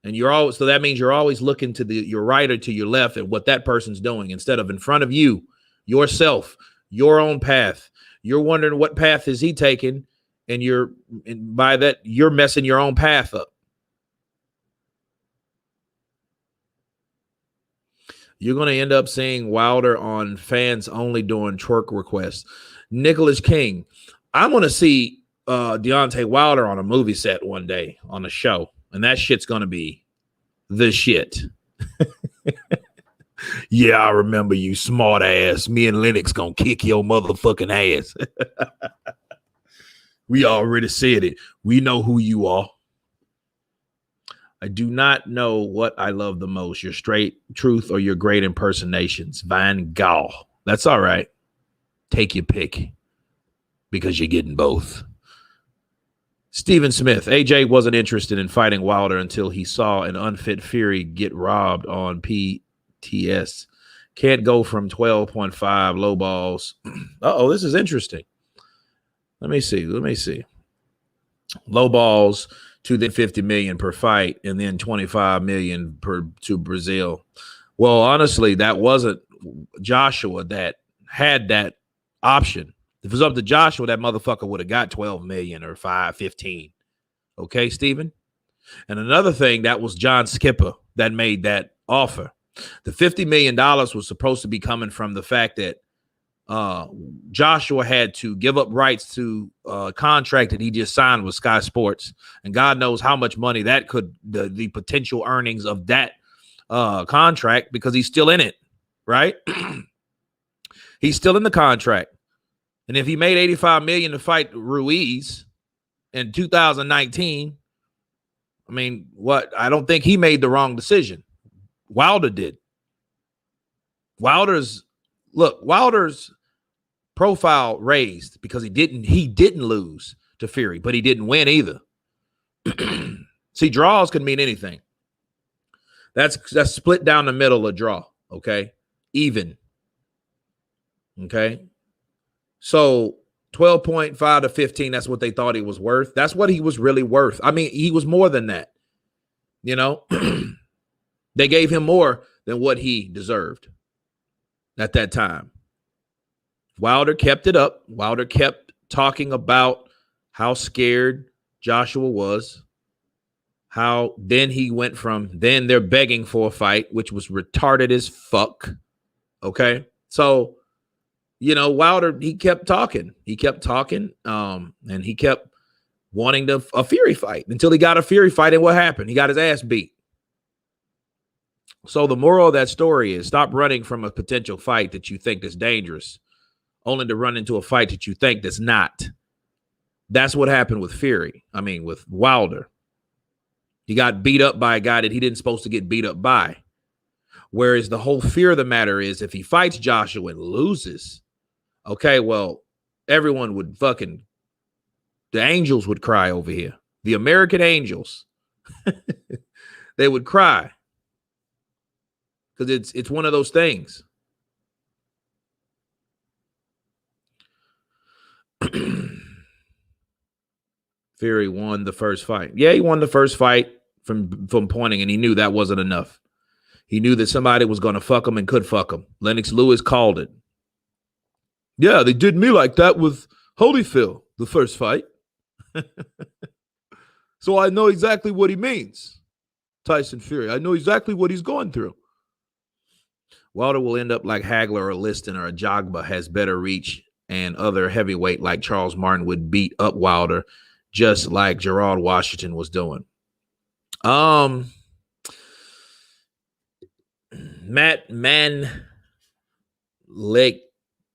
and so that means you're always looking to your right or to your left at what that person's doing instead of in front of you, yourself, your own path. You're wondering what path is he taking, and by that you're messing your own path up. You're going to end up seeing Wilder on Fans Only doing twerk requests. Nicholas King, I'm going to see Deontay Wilder on a movie set one day on a show, and that shit's going to be the shit. Yeah, I remember you, smart ass. Me and Lennox going to kick your motherfucking ass. We already said it. We know who you are. I do not know what I love the most, your straight truth or your great impersonations. Van Gaal. That's all right. Take your pick because you're getting both. Stephen Smith. AJ wasn't interested in fighting Wilder until he saw an unfit Fury get robbed on PTS. Can't go from 12.5 low balls. Uh-oh, this is interesting. Let me see. Low balls to the 50 million per fight and then 25 million to Brazil. Well, honestly, that wasn't Joshua that had that option. If it was up to Joshua, that motherfucker would have got 12 million or 15. Okay, Stephen? And another thing, that was John Skipper that made that offer. The $50 million was supposed to be coming from the fact that Joshua had to give up rights to a contract that he just signed with Sky Sports, and God knows how much money that could the potential earnings of that contract, because he's still in it, right? He's still in the contract, and if he made $85 million to fight Ruiz in 2019, I mean, I don't think he made the wrong decision. Wilder did. Wilder's profile raised because he didn't lose to Fury, but he didn't win either. See, draws can mean anything. That's split down the middle of draw, okay? Even. Okay? So 12.5 to 15, that's what they thought he was worth. That's what he was really worth. I mean, he was more than that. You know? They gave him more than what he deserved at that time. Wilder kept it up. Wilder kept talking about how scared Joshua was. How then he went from, then they're begging for a fight, which was retarded as fuck. Okay. So, you know, Wilder, he kept talking. And he kept wanting a Fury fight until he got a Fury fight. And what happened? He got his ass beat. So the moral of that story is stop running from a potential fight that you think is dangerous, only to run into a fight that you think that's not. That's what happened with with Wilder. He got beat up by a guy that he didn't supposed to get beat up by. Whereas the whole fear of the matter is if he fights Joshua and loses, okay, well, everyone would the angels would cry over here. The American angels. They would cry. Because it's one of those things. Fury won the first fight. Yeah, he won the first fight from pointing, and he knew that wasn't enough. He knew that somebody was going to fuck him and could fuck him. Lennox Lewis called it. Yeah, they did me like that with Holyfield, the first fight. So I know exactly what he means. Tyson Fury. I know exactly what he's going through. Wilder will end up like Hagler or Liston or Ajagba, has better reach, and other heavyweight like Charles Martin would beat up Wilder, just like Gerard Washington was doing. Matt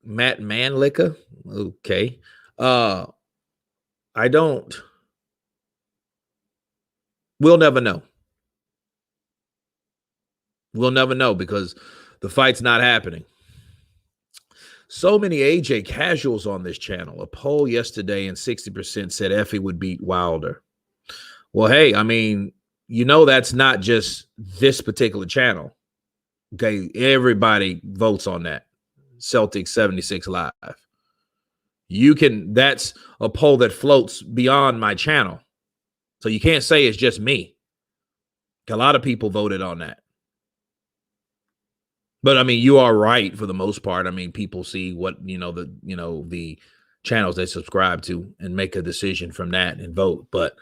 Manlicker. Okay. We'll never know. We'll never know because the fight's not happening. So many AJ casuals on this channel. A poll yesterday and 60% said Effie would beat Wilder. Well, hey, I mean, you know that's not just this particular channel. Okay, everybody votes on that. Celtics 76 Live. That's a poll that floats beyond my channel. So you can't say it's just me. A lot of people voted on that. But I mean, you are right for the most part. I mean, people see what, the channels they subscribe to and make a decision from that and vote. But,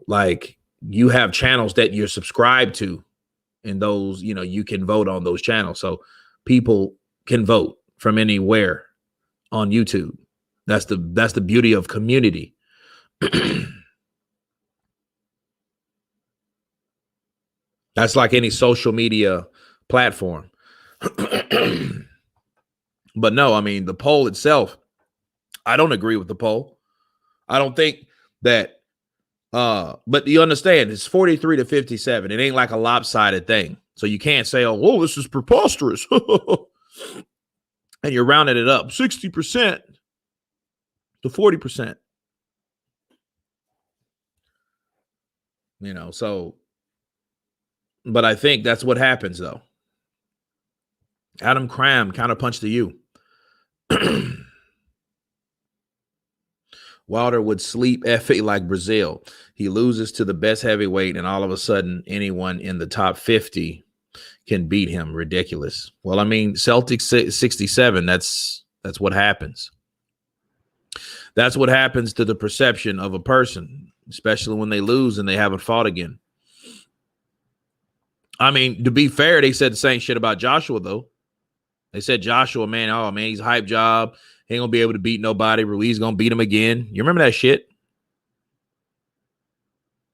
like you have channels that you're subscribed to, and those, you can vote on those channels. So people can vote from anywhere on YouTube. That's the beauty of community. That's like any social media platform. But no, I mean, the poll itself, I don't agree with the poll. I don't think that, but you understand, it's 43 to 57. It ain't like a lopsided thing. So you can't say, oh, this is preposterous. And you're rounding it up 60% to 40%. So, but I think that's what happens, though. Adam Cram, counterpunch to you. Wilder would sleep Effie like Brazil. He loses to the best heavyweight, and all of a sudden, anyone in the top 50 can beat him. Ridiculous. Well, I mean, Celtics 67, that's what happens. That's what happens to the perception of a person, especially when they lose and they haven't fought again. I mean, to be fair, they said the same shit about Joshua, though. They said Joshua, man, he's a hype job. He ain't going to be able to beat nobody. Ruiz going to beat him again. You remember that shit?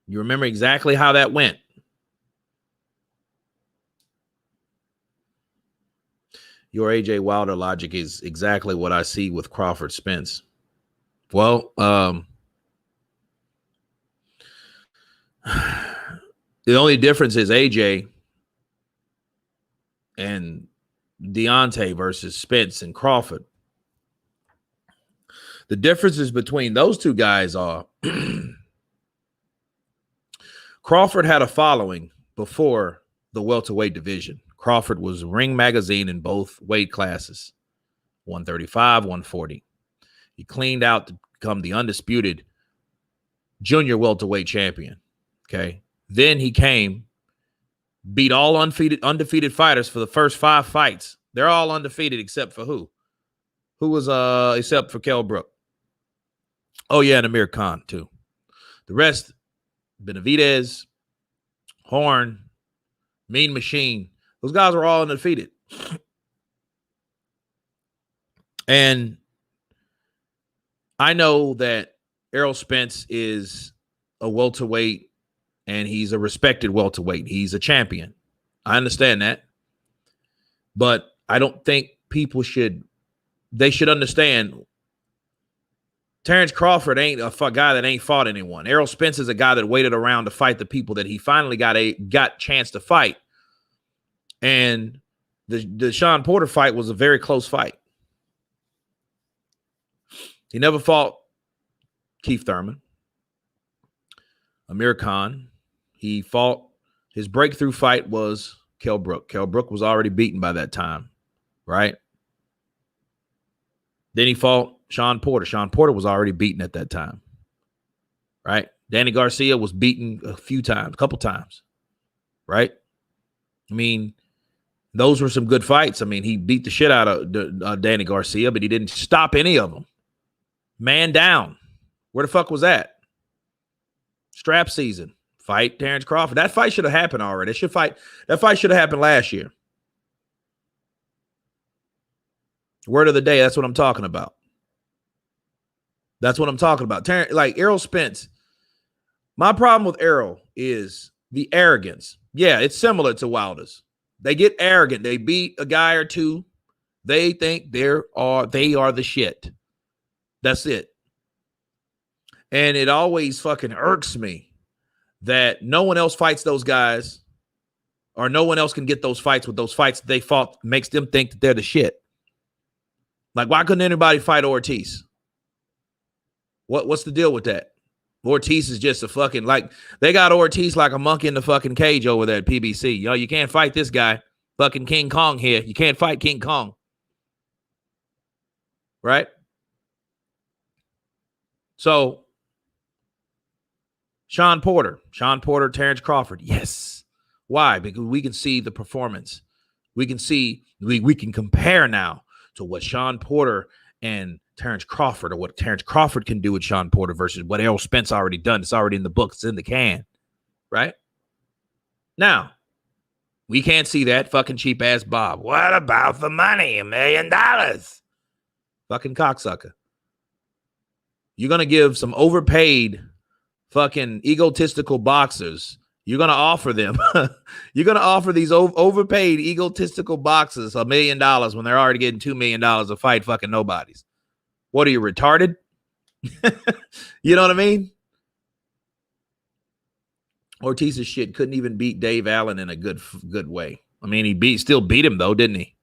You remember exactly how that went. Your AJ Wilder logic is exactly what I see with Crawford Spence. Well, the only difference is AJ and Deontay versus Spence and Crawford. The differences between those two guys are Crawford had a following before the welterweight division. Crawford was Ring Magazine in both weight classes, 135, 140. He cleaned out to become the undisputed junior welterweight champion. Okay. Then he beat all undefeated fighters for the first 5 fights. They're all undefeated except for who? Who was except for Kell Brook. Oh yeah, and Amir Khan too. The rest, Benavidez, Horn, Mean Machine, those guys were all undefeated. And I know that Errol Spence is a welterweight and he's a respected welterweight. He's a champion. I understand that. But I don't think people should understand Terrence Crawford ain't a guy that ain't fought anyone. Errol Spence is a guy that waited around to fight the people that he finally got chance to fight. And the Sean Porter fight was a very close fight. He never fought Keith Thurman. Amir Khan. He fought, his breakthrough fight was Kell Brook. Kell Brook was already beaten by that time, right? Then he fought Sean Porter. Sean Porter was already beaten at that time. right? Danny Garcia was beaten a couple times, right? I mean, those were some good fights. I mean, he beat the shit out of Danny Garcia, but he didn't stop any of them. Man down. Where the fuck was that? Strap season. Fight Terrence Crawford. That fight should have happened already. That fight should have happened last year. Word of the day. That's what I'm talking about. That's what I'm talking about. Like Errol Spence. My problem with Errol is the arrogance. Yeah, it's similar to Wilder's. They get arrogant. They beat a guy or two. They think they are the shit. That's it. And it always fucking irks me that no one else fights those guys, or no one else can get those fights with those fights they fought, makes them think that they're the shit. Like, why couldn't anybody fight Ortiz? What's the deal with that? Ortiz is just a fucking, like, they got Ortiz like a monkey in the fucking cage over there at PBC. Yo, you can't fight this guy. Fucking King Kong here. You can't fight King Kong. Right? So, Sean Porter, Terrence Crawford. Yes. Why? Because we can see the performance. We can see, we can compare now to what Sean Porter and Terrence Crawford, or what Terrence Crawford can do with Sean Porter versus what Errol Spence already done. It's already in the book. It's in the can. Right? Now, we can't see that. Fucking cheap ass Bob. What about the money? $1 million. Fucking cocksucker. You're going to give some overpaid fucking egotistical boxers. You're going to offer them. You're going to offer these overpaid egotistical boxers $1 million when they're already getting $2 million to fight fucking nobodies. What are you, retarded? You know what I mean? Ortiz's shit couldn't even beat Dave Allen in a good way. I mean, he still beat him though, didn't he?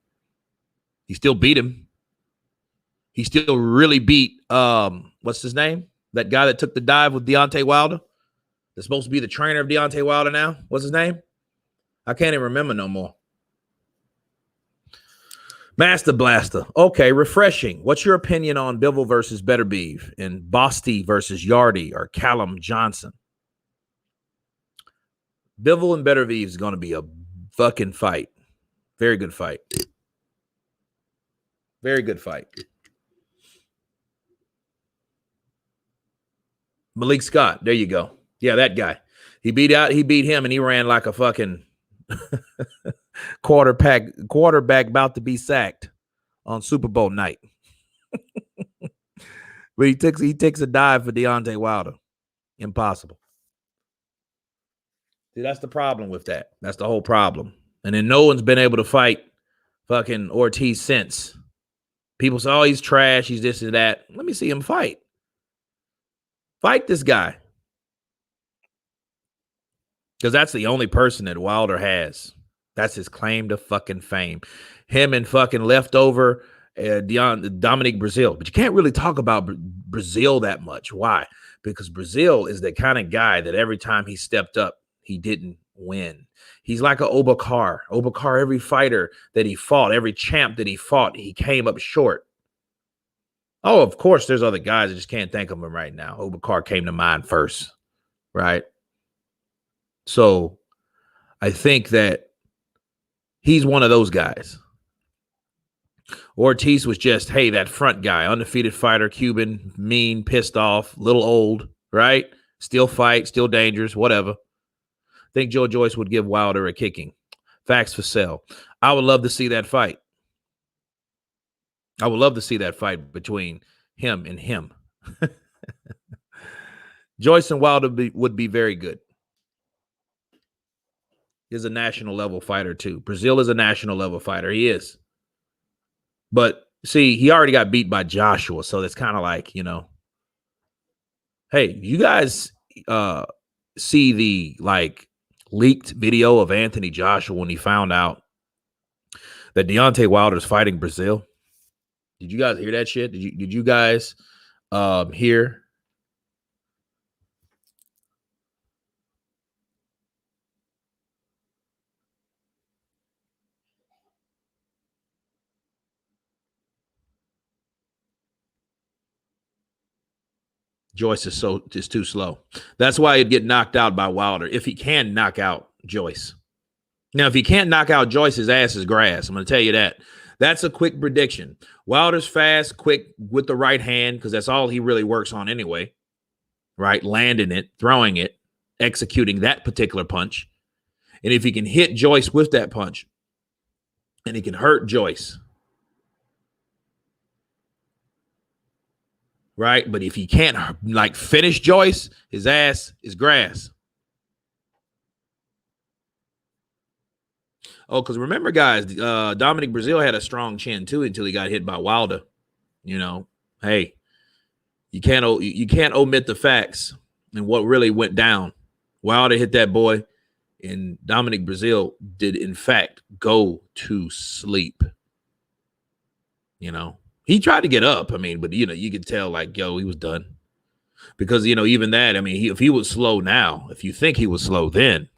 He still beat him. He still really beat what's his name? That guy that took the dive with Deontay Wilder. That's supposed to be the trainer of Deontay Wilder now. What's his name? I can't even remember no more. Master Blaster. Okay, refreshing. What's your opinion on Bivol versus Beterbiev and Bosty versus Yardy or Callum Johnson? Bivol and Beterbiev is going to be a fucking fight. Very good fight. Very good fight. Malik Scott. There you go. Yeah, that guy. He beat him, and he ran like a fucking quarterback about to be sacked on Super Bowl night. But he takes a dive for Deontay Wilder. Impossible. See, that's the problem with that. That's the whole problem. And then no one's been able to fight fucking Ortiz since. People say, oh, he's trash. He's this and that. Let me see him fight. Fight this guy. Because that's the only person that Wilder has. That's his claim to fucking fame. Him and fucking leftover Dominic Brazil. But you can't really talk about Brazil that much. Why? Because Brazil is the kind of guy that every time he stepped up, he didn't win. He's like a Obakar. Obakar, every fighter that he fought, every champ that he fought, he came up short. Oh, of course, there's other guys. I just can't think of them right now. Obakar came to mind first, right? So I think that he's one of those guys. Ortiz was just, hey, that front guy, undefeated fighter, Cuban, mean, pissed off, little old, right? Still fight, still dangerous, whatever. I think Joe Joyce would give Wilder a kicking. Facts for sale. I would love to see that fight. I would love to see that fight between him and him. Joyce and Wilder would be very good. He's a national level fighter too. Brazil is a national level fighter. He is. But see, he already got beat by Joshua. So it's kind of like, you know, hey, you guys see the like leaked video of Anthony Joshua when he found out that Deontay Wilder's fighting Brazil? Did you guys hear that shit? Did you guys hear? Joyce is too slow. That's why he'd get knocked out by Wilder if he can knock out Joyce. Now, if he can't knock out Joyce, his ass is grass. I'm going to tell you that. That's a quick prediction. Wilder's fast, quick with the right hand, because that's all he really works on anyway, right? Landing it, throwing it, executing that particular punch. And if he can hit Joyce with that punch, and he can hurt Joyce, right? But if he can't, like, finish Joyce, his ass is grass. Oh, because remember, guys, Dominic Breazeale had a strong chin too until he got hit by Wilder. You know, hey, you can't omit the facts and what really went down. Wilder hit that boy, and Dominic Breazeale did in fact go to sleep. You know, he tried to get up. I mean, but you know, you could tell like, yo, he was done. Because you know, even that, I mean, if he was slow now, if you think he was slow then.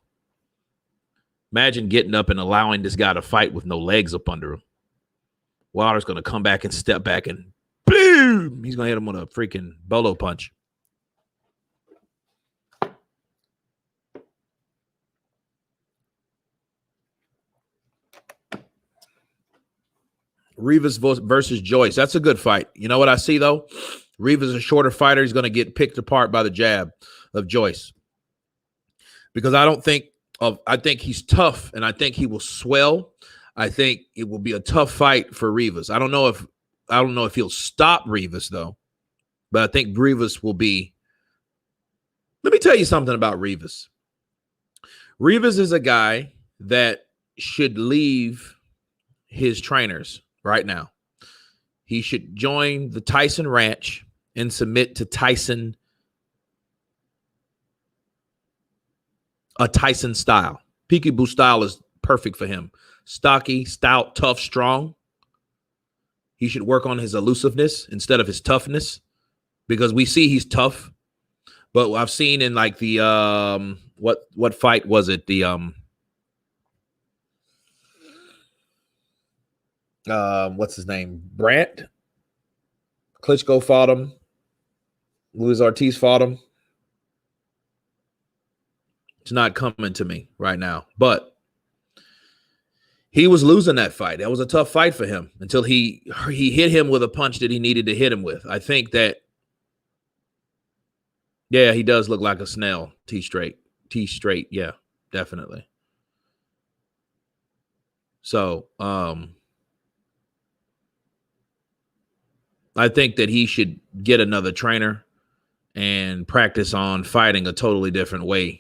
Imagine getting up and allowing this guy to fight with no legs up under him. Wilder's going to come back and step back and boom, he's going to hit him with a freaking bolo punch. Rivas versus Joyce. That's a good fight. You know what I see, though? Rivas is a shorter fighter. He's going to get picked apart by the jab of Joyce. Because I think he's tough, and I think he will swell. I think it will be a tough fight for Rivas. I don't know if he'll stop Rivas though, but I think Rivas will be. Let me tell you something about Rivas. Rivas is a guy that should leave his trainers right now. He should join the Tyson Ranch and submit to Tyson. A Tyson style. Peekaboo style is perfect for him. Stocky, stout, tough, strong. He should work on his elusiveness instead of his toughness, because we see he's tough. But I've seen in like the what fight was it? The what's his name? Brandt. Klitschko fought him. Luis Ortiz fought him. It's not coming to me right now, but he was losing that fight. That was a tough fight for him until he hit him with a punch that he needed to hit him with. I think that, yeah, he does look like a snail. T straight. Yeah, definitely. So, I think that he should get another trainer and practice on fighting a totally different way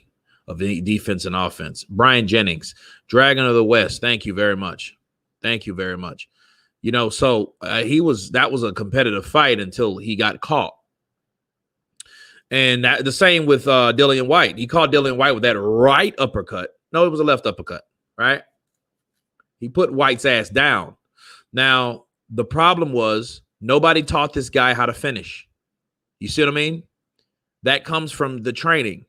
of the defense and offense. Brian Jennings, Dragon of the West. Thank you very much. Thank you very much. You know, so that was a competitive fight until he got caught. And the same with Dillian White. He caught Dillian White with that right uppercut. No, it was a left uppercut, right? He put White's ass down. Now, the problem was nobody taught this guy how to finish. You see what I mean? That comes from the training.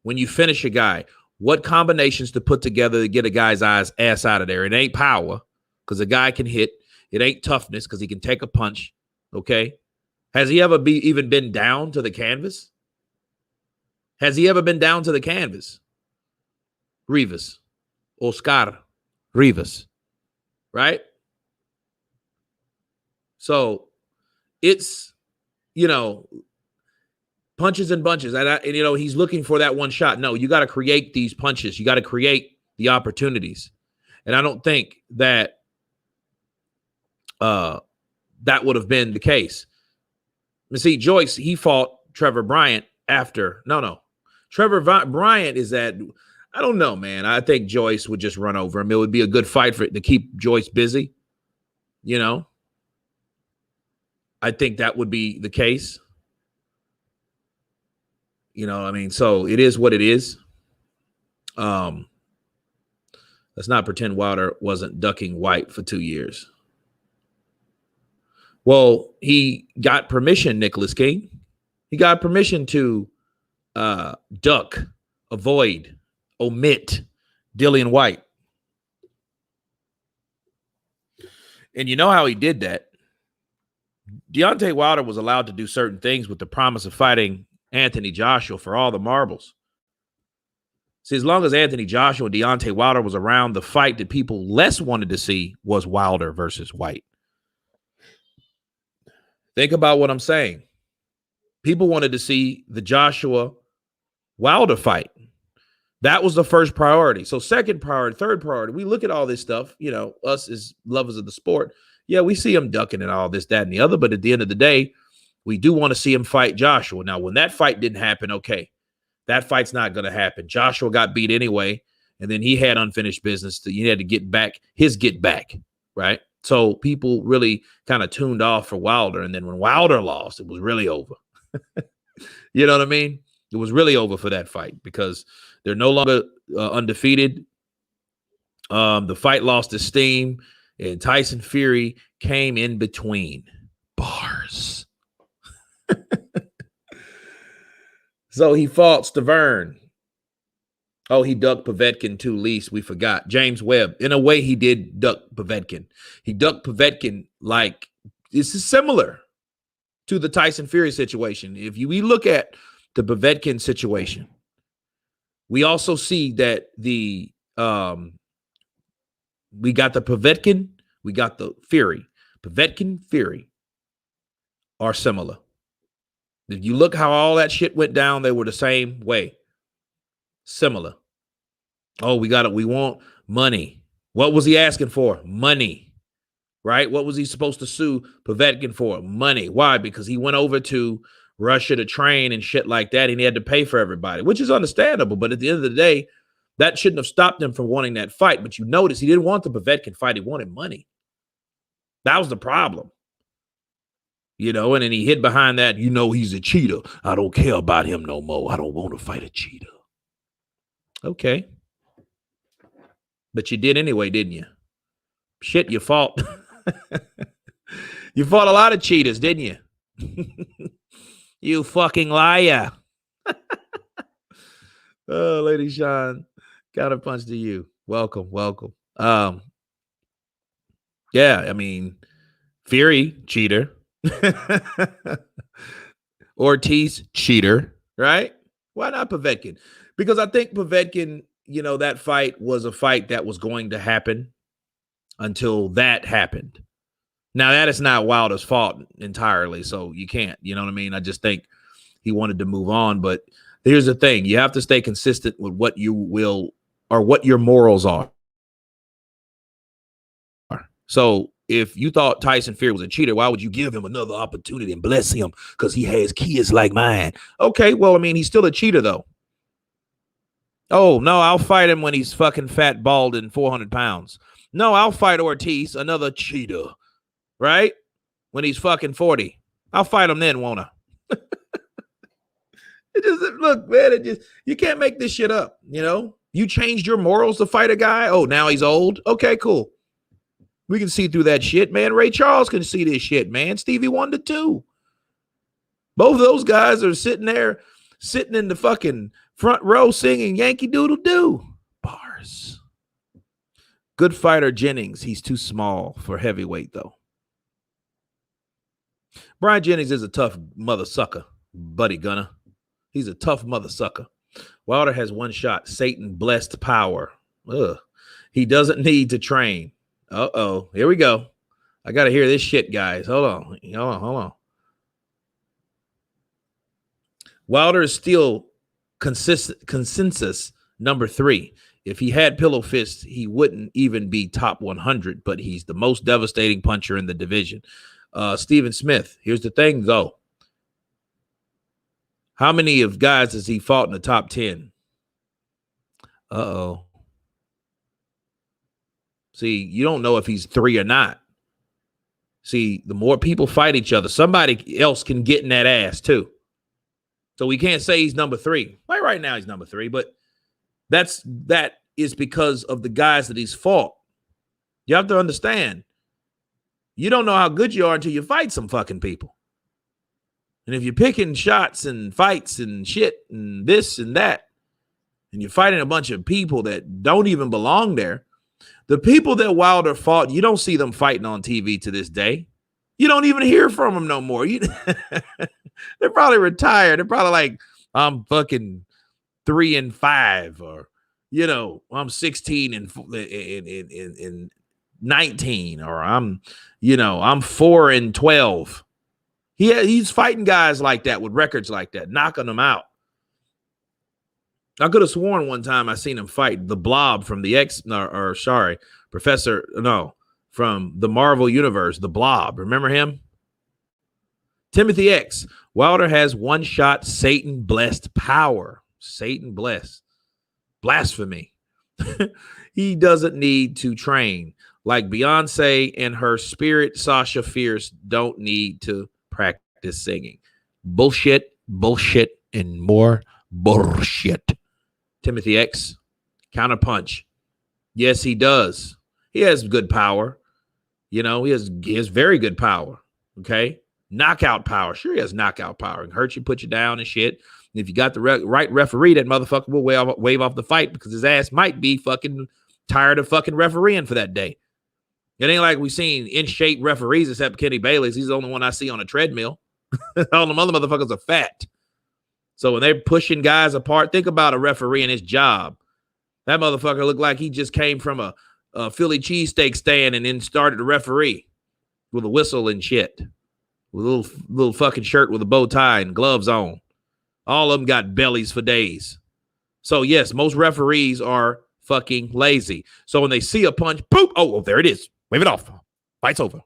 When you finish a guy, what combinations to put together to get a guy's ass out of there? It ain't power, because a guy can hit. It ain't toughness, because he can take a punch. Okay? Has he ever even been down to the canvas? Has he ever been down to the canvas? Rivas. Oscar Rivas. Right? So it's, you know, punches and bunches. And you know, he's looking for that one shot. No, you got to create these punches. You got to create the opportunities. And I don't think that that would have been the case. You see, Joyce, he fought Trevor Bryant after. No. Trevor Bryant is that, I don't know, man. I think Joyce would just run over him. It would be a good fight to keep Joyce busy. You know, I think that would be the case. You know, I mean, so it is what it is. Let's not pretend Wilder wasn't ducking White for 2 years. Well, he got permission, Nicholas King. He got permission to duck, avoid, omit Dillian White. And you know how he did that? Deontay Wilder was allowed to do certain things with the promise of fighting Anthony Joshua for all the marbles. See, as long as Anthony Joshua and Deontay Wilder was around, the fight that people less wanted to see was Wilder versus White. Think about what I'm saying. People wanted to see the Joshua Wilder fight. That was the first priority. So second priority, third priority, we look at all this stuff, you know, us as lovers of the sport. Yeah, we see him ducking and all this, that, and the other. But at the end of the day, we do want to see him fight Joshua. Now, when that fight didn't happen, okay, that fight's not going to happen. Joshua got beat anyway, and then he had unfinished business. He had to get back, right? So people really kind of tuned off for Wilder. And then when Wilder lost, it was really over. You know what I mean? It was really over for that fight because they're no longer undefeated. The fight lost its steam, and Tyson Fury came in between. Bars. So he fought Stavern. Oh, he ducked Povetkin too, least we forgot. James Webb. In a way, he did duck Povetkin. He ducked Povetkin like this is similar to the Tyson Fury situation. If we look at the Povetkin situation, we also see that we got the Povetkin, we got the Fury. Povetkin, Fury are similar. If you look how all that shit went down, they were the same way. Similar. Oh, we want money. What was he asking for? Money. Right? What was he supposed to sue Povetkin for? Money. Why? Because he went over to Russia to train and shit like that, and he had to pay for everybody, which is understandable. But at the end of the day, that shouldn't have stopped him from wanting that fight. But you notice he didn't want the Povetkin fight. He wanted money. That was the problem. You know, and then he hid behind that, you know, he's a cheater. I don't care about him no more. I don't want to fight a cheater. Okay. But you did anyway, didn't you? Shit, you fought. You fought a lot of cheaters, didn't you? You fucking liar. Oh, Lady Sean, counterpunch to you. Welcome, welcome. Yeah, I mean, Fury, cheater. Ortiz, cheater, right? Why not Povetkin? Because I think Povetkin, you know, that fight was a fight that was going to happen until that happened. Now, that is not Wilder's fault entirely, so you can't, you know what I mean? I just think he wanted to move on. But here's the thing. You have to stay consistent with what you will or what your morals are. So if you thought Tyson Fury was a cheater, why would you give him another opportunity and bless him because he has kids like mine? Okay, well, I mean, he's still a cheater, though. Oh, no, I'll fight him when he's fucking fat, bald, and 400 pounds. No, I'll fight Ortiz, another cheater, right? When he's fucking 40. I'll fight him then, won't I? It just, look, man, you can't make this shit up, you know? You changed your morals to fight a guy? Oh, now he's old? Okay, cool. We can see through that shit, man. Ray Charles can see this shit, man. Stevie Wonder, too. Both of those guys are sitting there, sitting in the fucking front row singing Yankee Doodle Doo. Bars. Good fighter Jennings. He's too small for heavyweight, though. Brian Jennings is a tough mother sucker, Buddy Gunner. He's a tough mother sucker. Wilder has one shot. Satan blessed power. Ugh. He doesn't need to train. Uh-oh. Here we go. I got to hear this shit, guys. Hold on. Wilder is still consensus number 3. If he had pillow fists, he wouldn't even be top 100, but he's the most devastating puncher in the division. Stephen Smith, here's the thing, though. How many of guys has he fought in the top 10? Uh-oh. See, you don't know if he's 3 or not. See, the more people fight each other, somebody else can get in that ass, too. So we can't say he's number 3. Right now he's number 3, but that is because of the guys that he's fought. You have to understand. You don't know how good you are until you fight some fucking people. And if you're picking shots and fights and shit and this and that, and you're fighting a bunch of people that don't even belong there, the people that Wilder fought, you don't see them fighting on TV to this day. You don't even hear from them no more. They're probably retired. They're probably like, I'm fucking 3-5, or I'm 16 and 19, or I'm 4-12. He's fighting guys like that with records like that, knocking them out. I could have sworn one time I seen him fight the Blob from the from the Marvel Universe, the Blob. Remember him? Timothy X. Wilder has one-shot Satan-blessed power. Satan-blessed. Blasphemy. He doesn't need to train. Like Beyonce and her spirit, Sasha Fierce, don't need to practice singing. Bullshit, bullshit, and more bullshit. Timothy X. Counterpunch. Yes, he does. He has good power. He has very good power. Okay. Knockout power. Sure, he has knockout power. He can hurt you, put you down and shit. And if you got the right referee, that motherfucker will wave off the fight because his ass might be fucking tired of fucking refereeing for that day. It ain't like we seen in shape referees except Kenny Bailey's. He's the only one I see on a treadmill. All the other motherfuckers are fat. So when they're pushing guys apart, think about a referee and his job. That motherfucker looked like he just came from a Philly cheesesteak stand and then started to referee with a whistle and shit. With a little fucking shirt with a bow tie and gloves on. All of them got bellies for days. So, yes, most referees are fucking lazy. So when they see a punch, boop, oh, there it is. Wave it off. Fight's over.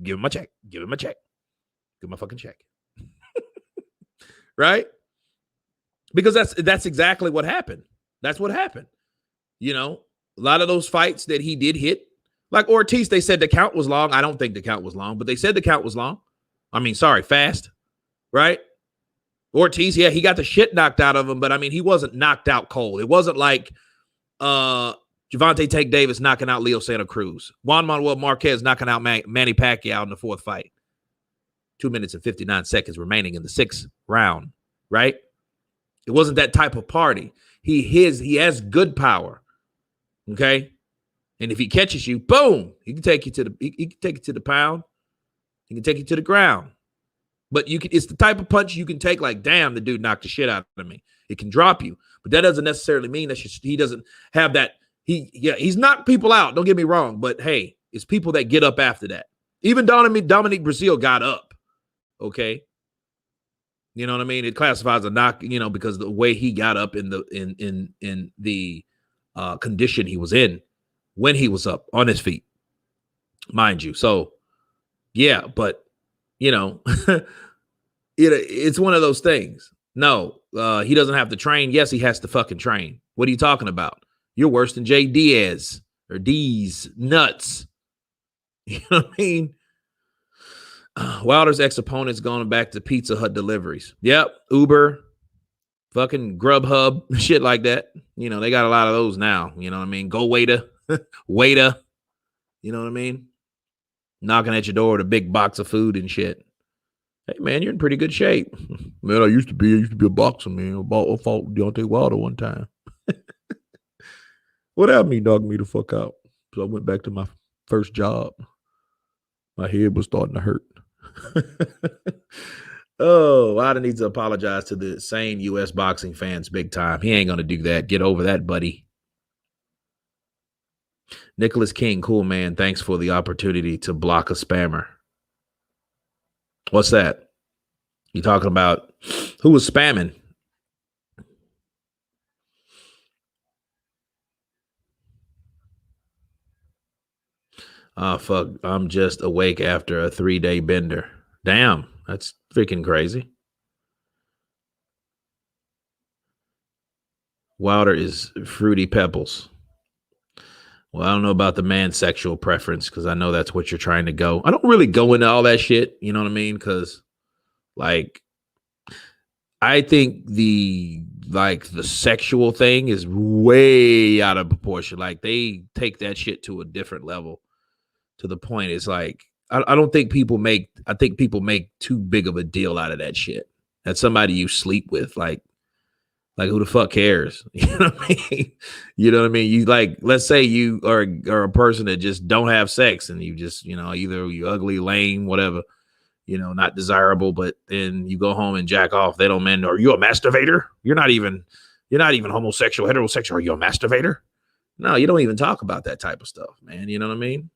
Give him my check. Give him my check. Give him my fucking check. Right? Because that's exactly what happened. That's what happened. A lot of those fights that he did hit, like Ortiz, they said the count was long. I don't think the count was long, but they said the count was long. Fast. Right? Ortiz, yeah, he got the shit knocked out of him, but he wasn't knocked out cold. It wasn't like Gervonta Tank Davis knocking out Leo Santa Cruz. Juan Manuel Marquez knocking out Manny Pacquiao in the fourth fight. 2 minutes and 59 seconds remaining in the sixth round, right? It wasn't that type of party. He has good power, okay? And if he catches you, boom, he can take you to the pound. He can take you to the ground. But it's the type of punch you can take like, damn, the dude knocked the shit out of me. It can drop you. But that doesn't necessarily mean that he doesn't have that. He's knocked people out. Don't get me wrong. But, hey, it's people that get up after that. Even Dominique Brazil got up. Okay. You know what I mean? It classifies a knock, because the way he got up in the condition he was in when he was up on his feet, mind you. So, yeah, but, it's one of those things. No, he doesn't have to train. Yes, he has to fucking train. What are you talking about? You're worse than Jay Diaz or D's nuts. You know what I mean? Wilder's ex-opponent's going back to Pizza Hut deliveries. Yep, Uber, fucking Grubhub, shit like that. They got a lot of those now. You know what I mean? Go waiter. Waiter. You know what I mean? Knocking at your door with a big box of food and shit. Hey, man, you're in pretty good shape. Man, I used to be a boxer, man. I fought Deontay Wilder one time. What happened? He knocked me the fuck out. So I went back to my first job. My head was starting to hurt. Oh, Wilder needs to apologize to the sane U.S. boxing fans big time. He ain't going to do that. Get over that, buddy. Nicholas King, cool man. Thanks for the opportunity to block a spammer. What's that? You talking about who was spamming? Oh, fuck. I'm just awake after a 3-day bender. Damn, that's freaking crazy. Wilder is Fruity Pebbles. Well, I don't know about the man's sexual preference because I know that's what you're trying to go. I don't really go into all that shit. You know what I mean? Because, I think the sexual thing is way out of proportion. Like, they take that shit to a different level. To the point, it's like I don't think people make. I think people make too big of a deal out of that shit. That's somebody you sleep with. Like, Like, who the fuck cares? You know what I mean? You know what I mean? You like, let's say you are a person that just don't have sex and you just, either you ugly, lame, whatever, not desirable, but then you go home and jack off. They don't mean, are you a masturbator? You're not even homosexual, heterosexual. Are you a masturbator? No, you don't even talk about that type of stuff, man. You know what I mean?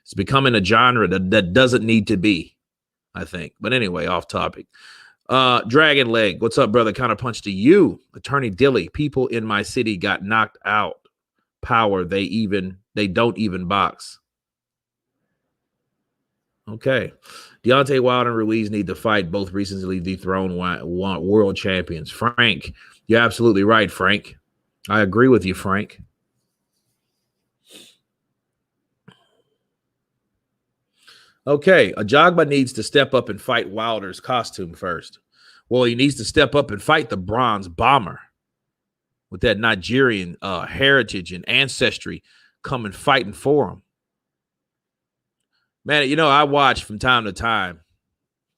It's becoming a genre that doesn't need to be, I think. But anyway, off topic. Dragon Leg, what's up, brother? Counterpunch to you. Attorney Dilly, people in my city got knocked out. Power, they don't even box. Okay. Deontay Wilder and Ruiz need to fight, both recently dethroned world champions. Frank, you're absolutely right, Frank. I agree with you, Frank. Okay, Ajagba'S needs to step up and fight Wilder's costume first. Well, he needs to step up and fight the bronze bomber with that Nigerian heritage and ancestry coming fighting for him. Man, I watch from time to time.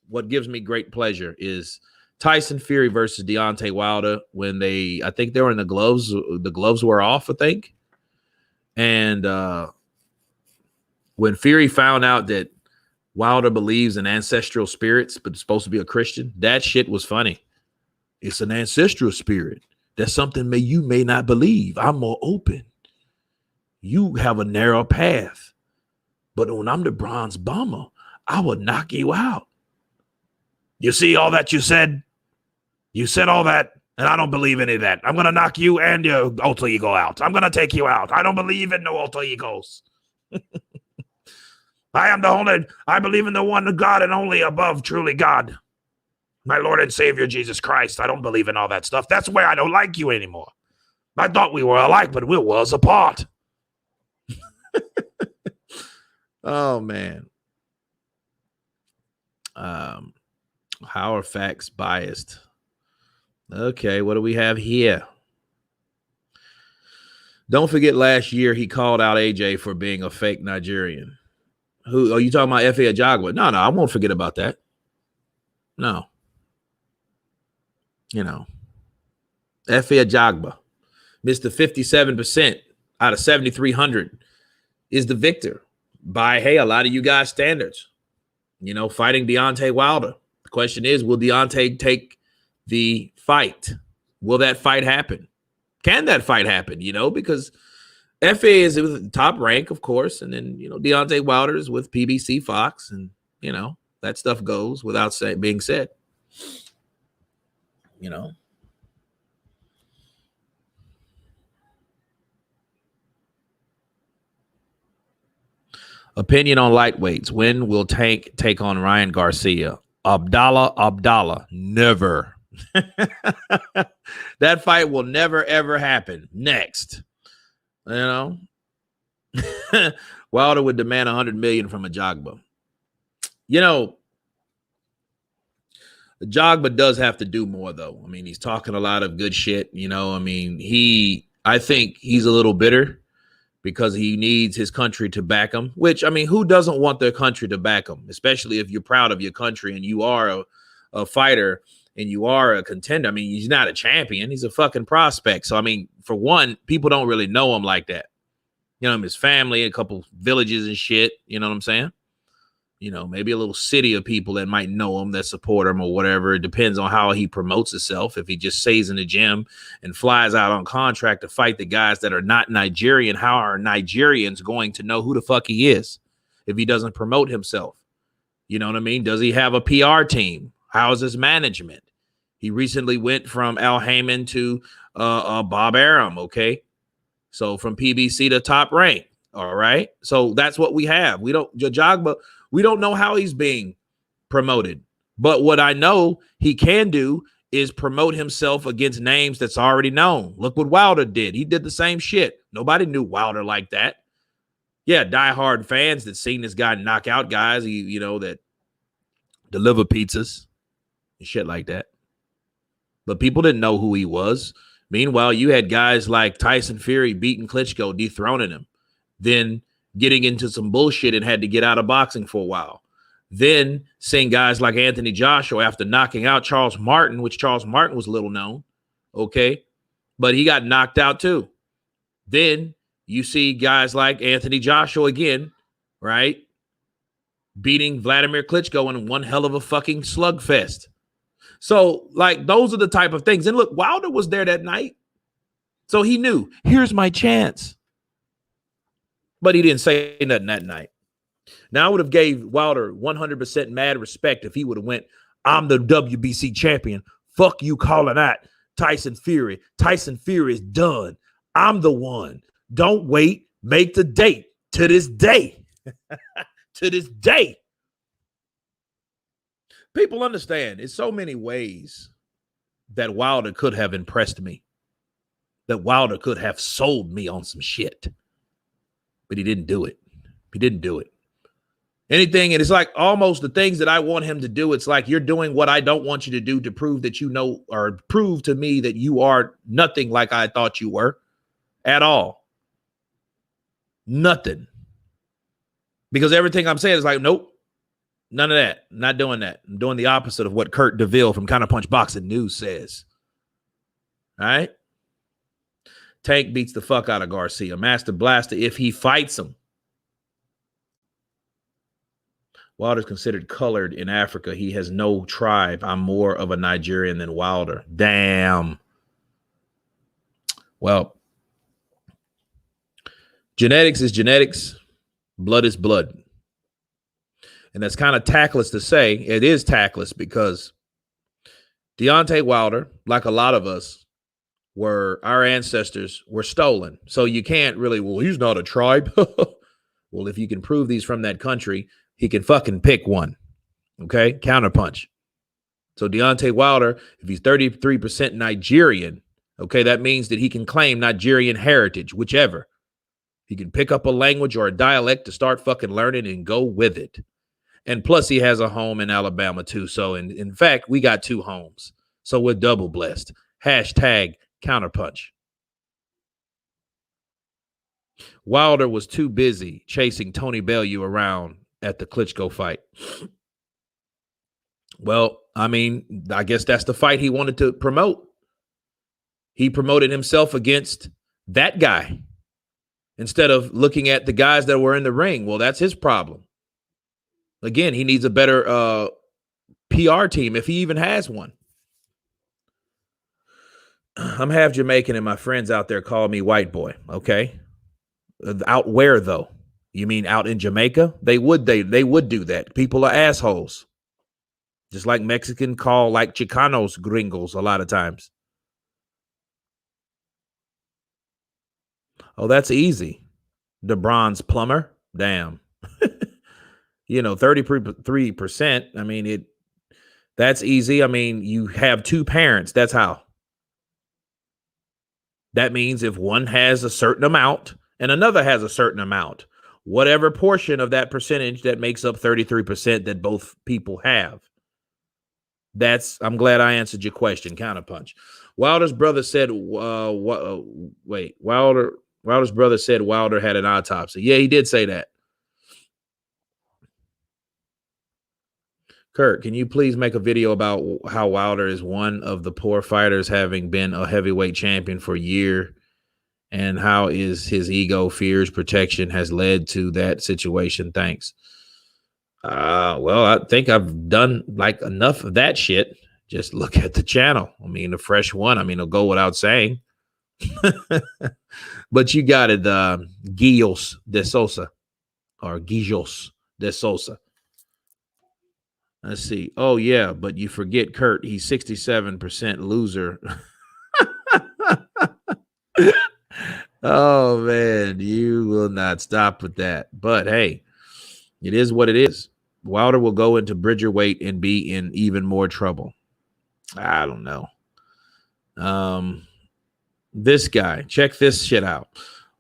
What gives me great pleasure is Tyson Fury versus Deontay Wilder when I think they were in the gloves. The gloves were off, I think. And when Fury found out that Wilder believes in ancestral spirits, but it's supposed to be a Christian, that shit was funny. It's an ancestral spirit. That's something you may not believe. I'm more open. You have a narrow path. But when I'm the bronze bomber, I will knock you out. You see all that you said? You said all that, and I don't believe any of that. I'm going to knock you and your alter ego out. I'm going to take you out. I don't believe in no alter egos. I believe in the one God and only above truly God. My Lord and Savior, Jesus Christ. I don't believe in all that stuff. That's why I don't like you anymore. I thought we were alike, but we was apart. Oh, man. How are facts biased? Okay, what do we have here? Don't forget last year he called out AJ for being a fake Nigerian. Who are you talking about? F.A. Ajagba'S? No, I won't forget about that. No. F.A. Ajagba'S, Mr. 57% out of 7,300 is the victor by, a lot of you guys' standards. Fighting Deontay Wilder. The question is, will Deontay take the fight? Will that fight happen? Can that fight happen? Because FA is with the top rank, of course, and then Deontay Wilder is with PBC Fox, and that stuff goes without being said. Opinion on lightweights. When will Tank take on Ryan Garcia? Abdallah, never. That fight will never, ever happen. Next. Wilder would demand $100 million from Ajagba'S. Ajagba'S does have to do more, though. I mean, he's talking a lot of good shit. I think he's a little bitter because he needs his country to back him, which, who doesn't want their country to back him, especially if you're proud of your country and you are a fighter and you are a contender. He's not a champion. He's a fucking prospect. So, for one, people don't really know him like that. His family, a couple villages and shit. You know what I'm saying? Maybe a little city of people that might know him, that support him or whatever. It depends on how he promotes himself. If he just stays in the gym and flies out on contract to fight the guys that are not Nigerian, how are Nigerians going to know who the fuck he is if he doesn't promote himself? You know what I mean? Does he have a PR team? How is his management? He recently went from Al Heyman to Bob Arum, okay? So from PBC to Top Rank, all right? So that's what we have. We don't know how he's being promoted. But what I know he can do is promote himself against names that's already known. Look what Wilder did. He did the same shit. Nobody knew Wilder like that. Yeah, diehard fans that seen this guy knock out guys, that deliver pizzas and shit like that. But people didn't know who he was. Meanwhile, you had guys like Tyson Fury beating Klitschko, dethroning him, then getting into some bullshit and had to get out of boxing for a while. Then seeing guys like Anthony Joshua after knocking out Charles Martin, which Charles Martin was little known, okay? But he got knocked out too. Then you see guys like Anthony Joshua again, right? Beating Vladimir Klitschko in one hell of a fucking slugfest. So, like, those are the type of things. And look, Wilder was there that night. So he knew, here's my chance. But he didn't say nothing that night. Now, I would have gave Wilder 100% mad respect if he would have went, I'm the WBC champion. Fuck you calling that Tyson Fury. Tyson Fury is done. I'm the one. Don't wait. Make the date. To this day. To this day. People understand in so many ways that Wilder could have impressed me. That Wilder could have sold me on some shit. But he didn't do it. He didn't do it. Anything, and it's like almost the things that I want him to do, it's like you're doing what I don't want you to do to prove that you know, or prove to me that you are nothing like I thought you were at all. Nothing. Because everything I'm saying is like, nope, none of that. I'm not doing that. I'm doing the opposite of what Kurt DeVille from Counterpunch Boxing News says. All right? Tank beats the fuck out of Garcia. Master Blaster, if he fights him. Wilder's considered colored in Africa. He has no tribe. I'm more of a Nigerian than Wilder. Damn. Well, genetics is genetics. Blood is blood. And that's kind of tactless to say. It is tactless because Deontay Wilder, like a lot of us, our ancestors were stolen. So you can't really, well, he's not a tribe. Well, if you can prove these from that country, he can fucking pick one. Okay? Counterpunch. So Deontay Wilder, if he's 33% Nigerian, okay, that means that he can claim Nigerian heritage, whichever. He can pick up a language or a dialect to start fucking learning and go with it. And plus he has a home in Alabama too. So in fact, we got 2 homes. So we're double blessed. Hashtag Counterpunch. Wilder was too busy chasing Tony Bellew around at the Klitschko fight. Well, I mean, I guess that's the fight he wanted to promote. He promoted himself against that guy instead of looking at the guys that were in the ring. Well, that's his problem. Again, he needs a better PR team if he even has one. I'm half Jamaican and my friends out there call me white boy. Okay. Out where though? You mean out in Jamaica? They would do that. People are assholes. Just like Mexican call like Chicanos gringos a lot of times. Oh, that's easy. The bronze plumber. Damn. 33%. I mean, that's easy. I mean, you have 2 parents. That's how. That means if one has a certain amount and another has a certain amount, whatever portion of that percentage that makes up 33% that both people have. I'm glad I answered your question, Counterpunch. Wilder's brother said, Wilder's brother said Wilder had an autopsy. Yeah, he did say that. Kurt, can you please make a video about how Wilder is one of the poor fighters, having been a heavyweight champion for a year, and how is his ego, fears, protection has led to that situation? Thanks. Well, I think I've done like enough of that shit. Just look at the channel. I mean, the fresh one. I mean, it'll go without saying. But you got it, Guillos de Sosa or Guillos de Sosa. Let's see. Oh, yeah, but you forget Kurt. He's 67% loser. Oh, man, you will not stop with that. But, hey, it is what it is. Wilder will go into Bridgerweight and be in even more trouble. I don't know. This guy, check this shit out.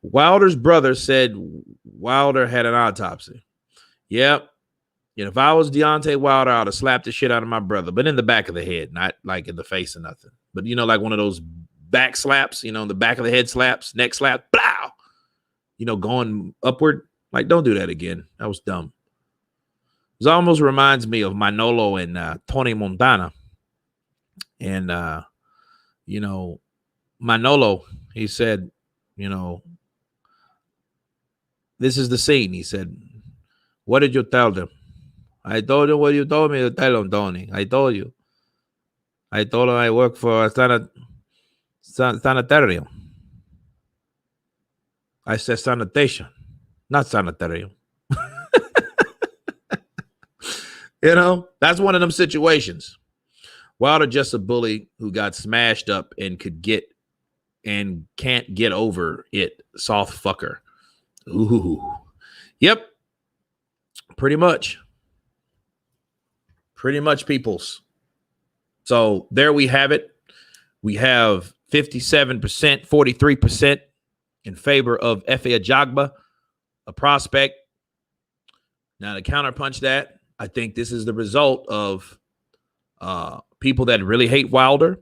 Wilder's brother said Wilder had an autopsy. Yep. If I was Deontay Wilder, I would have slapped the shit out of my brother, but in the back of the head, not like in the face or nothing. But, like one of those back slaps, the back of the head slaps, neck slap, blow, going upward. Like, don't do that again. That was dumb. It almost reminds me of Manolo and Tony Montana. And, Manolo, he said, you know, this is the scene. He said, what did you tell them? I told you what you told me to tell them, Tony. I told you. I told him I work for a sanitarium. I said sanitation, not sanitarium. That's one of them situations. Wilder just a bully who got smashed up and can't get over it. Soft fucker. Ooh. Yep. Pretty much, peoples. So there we have it. We have 57%, 43% in favor of Efe Ajagba, a prospect. Now to counterpunch that, I think this is the result of people that really hate Wilder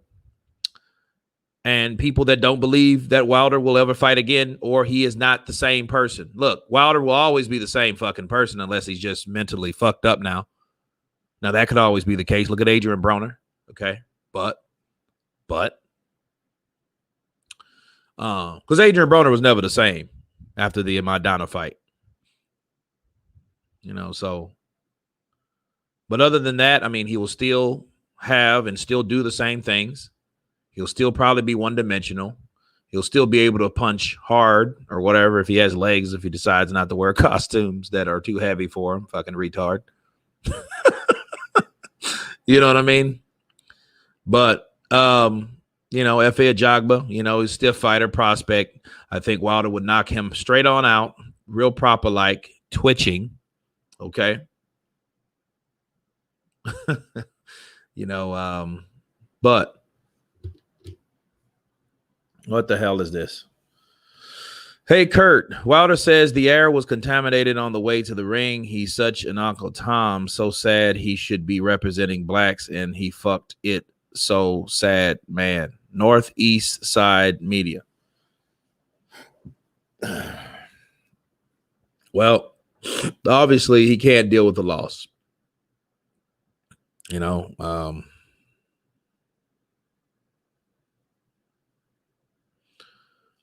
and people that don't believe that Wilder will ever fight again, or he is not the same person. Look, Wilder will always be the same fucking person unless he's just mentally fucked up now. Now, that could always be the case. Look at Adrian Broner, okay? But, because Adrian Broner was never the same after the Maidana fight. So. But other than that, I mean, he will still have and still do the same things. He'll still probably be one-dimensional. He'll still be able to punch hard or whatever if he has legs, if he decides not to wear costumes that are too heavy for him. Fucking retard. You know what I mean? But, Efe Ajagba, he's a stiff fighter prospect. I think Wilder would knock him straight on out, real proper like twitching. Okay. But what the hell is this? Hey, Kurt, Wilder says the air was contaminated on the way to the ring. He's such an Uncle Tom. So sad. He should be representing blacks and he fucked it. So sad, man. Northeast Side Media. Well, obviously he can't deal with the loss.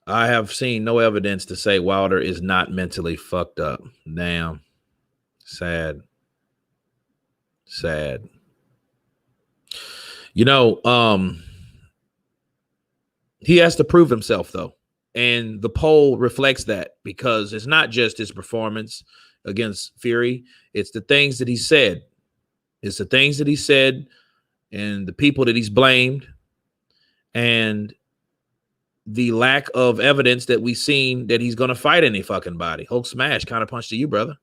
I have seen no evidence to say Wilder is not mentally fucked up. Damn. Sad. He has to prove himself, though. And the poll reflects that because it's not just his performance against Fury. It's the things that he said. It's the things that he said and the people that he's blamed and the lack of evidence that we've seen that he's going to fight any fucking body. Hulk smash, counterpunch to you, brother.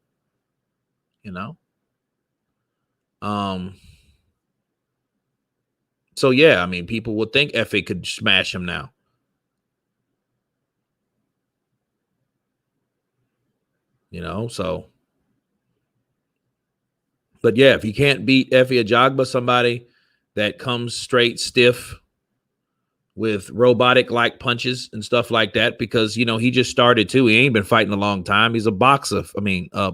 So, yeah, I mean, people would think Efe could smash him now. So. But, yeah, if you can't beat Efe Ajagba, somebody that comes straight stiff with robotic-like punches and stuff like that, because, he just started, too. He ain't been fighting a long time. He's a boxer. A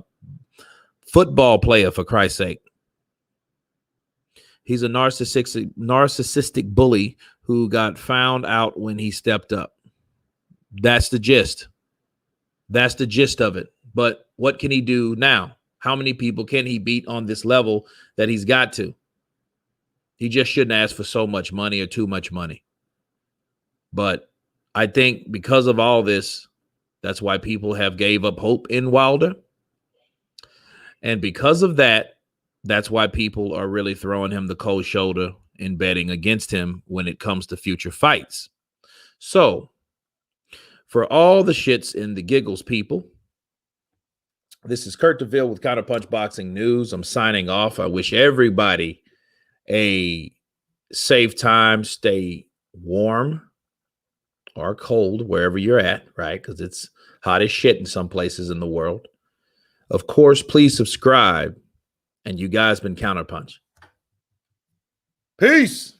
football player, for Christ's sake. He's a narcissistic bully who got found out when he stepped up. That's the gist. That's the gist of it. But what can he do now? How many people can he beat on this level that he's got to? He just shouldn't ask for so much money or too much money. But I think because of all this, that's why people have gave up hope in Wilder. And because of that, that's why people are really throwing him the cold shoulder and betting against him when it comes to future fights. So, for all the shits and the giggles, people, this is Kurt DeVille with Counterpunch Boxing News. I'm signing off. I wish everybody a safe time. Stay warm or cold wherever you're at, right? Because it's hot as shit in some places in the world. Of course, please subscribe. And you guys been Counterpunch. Peace.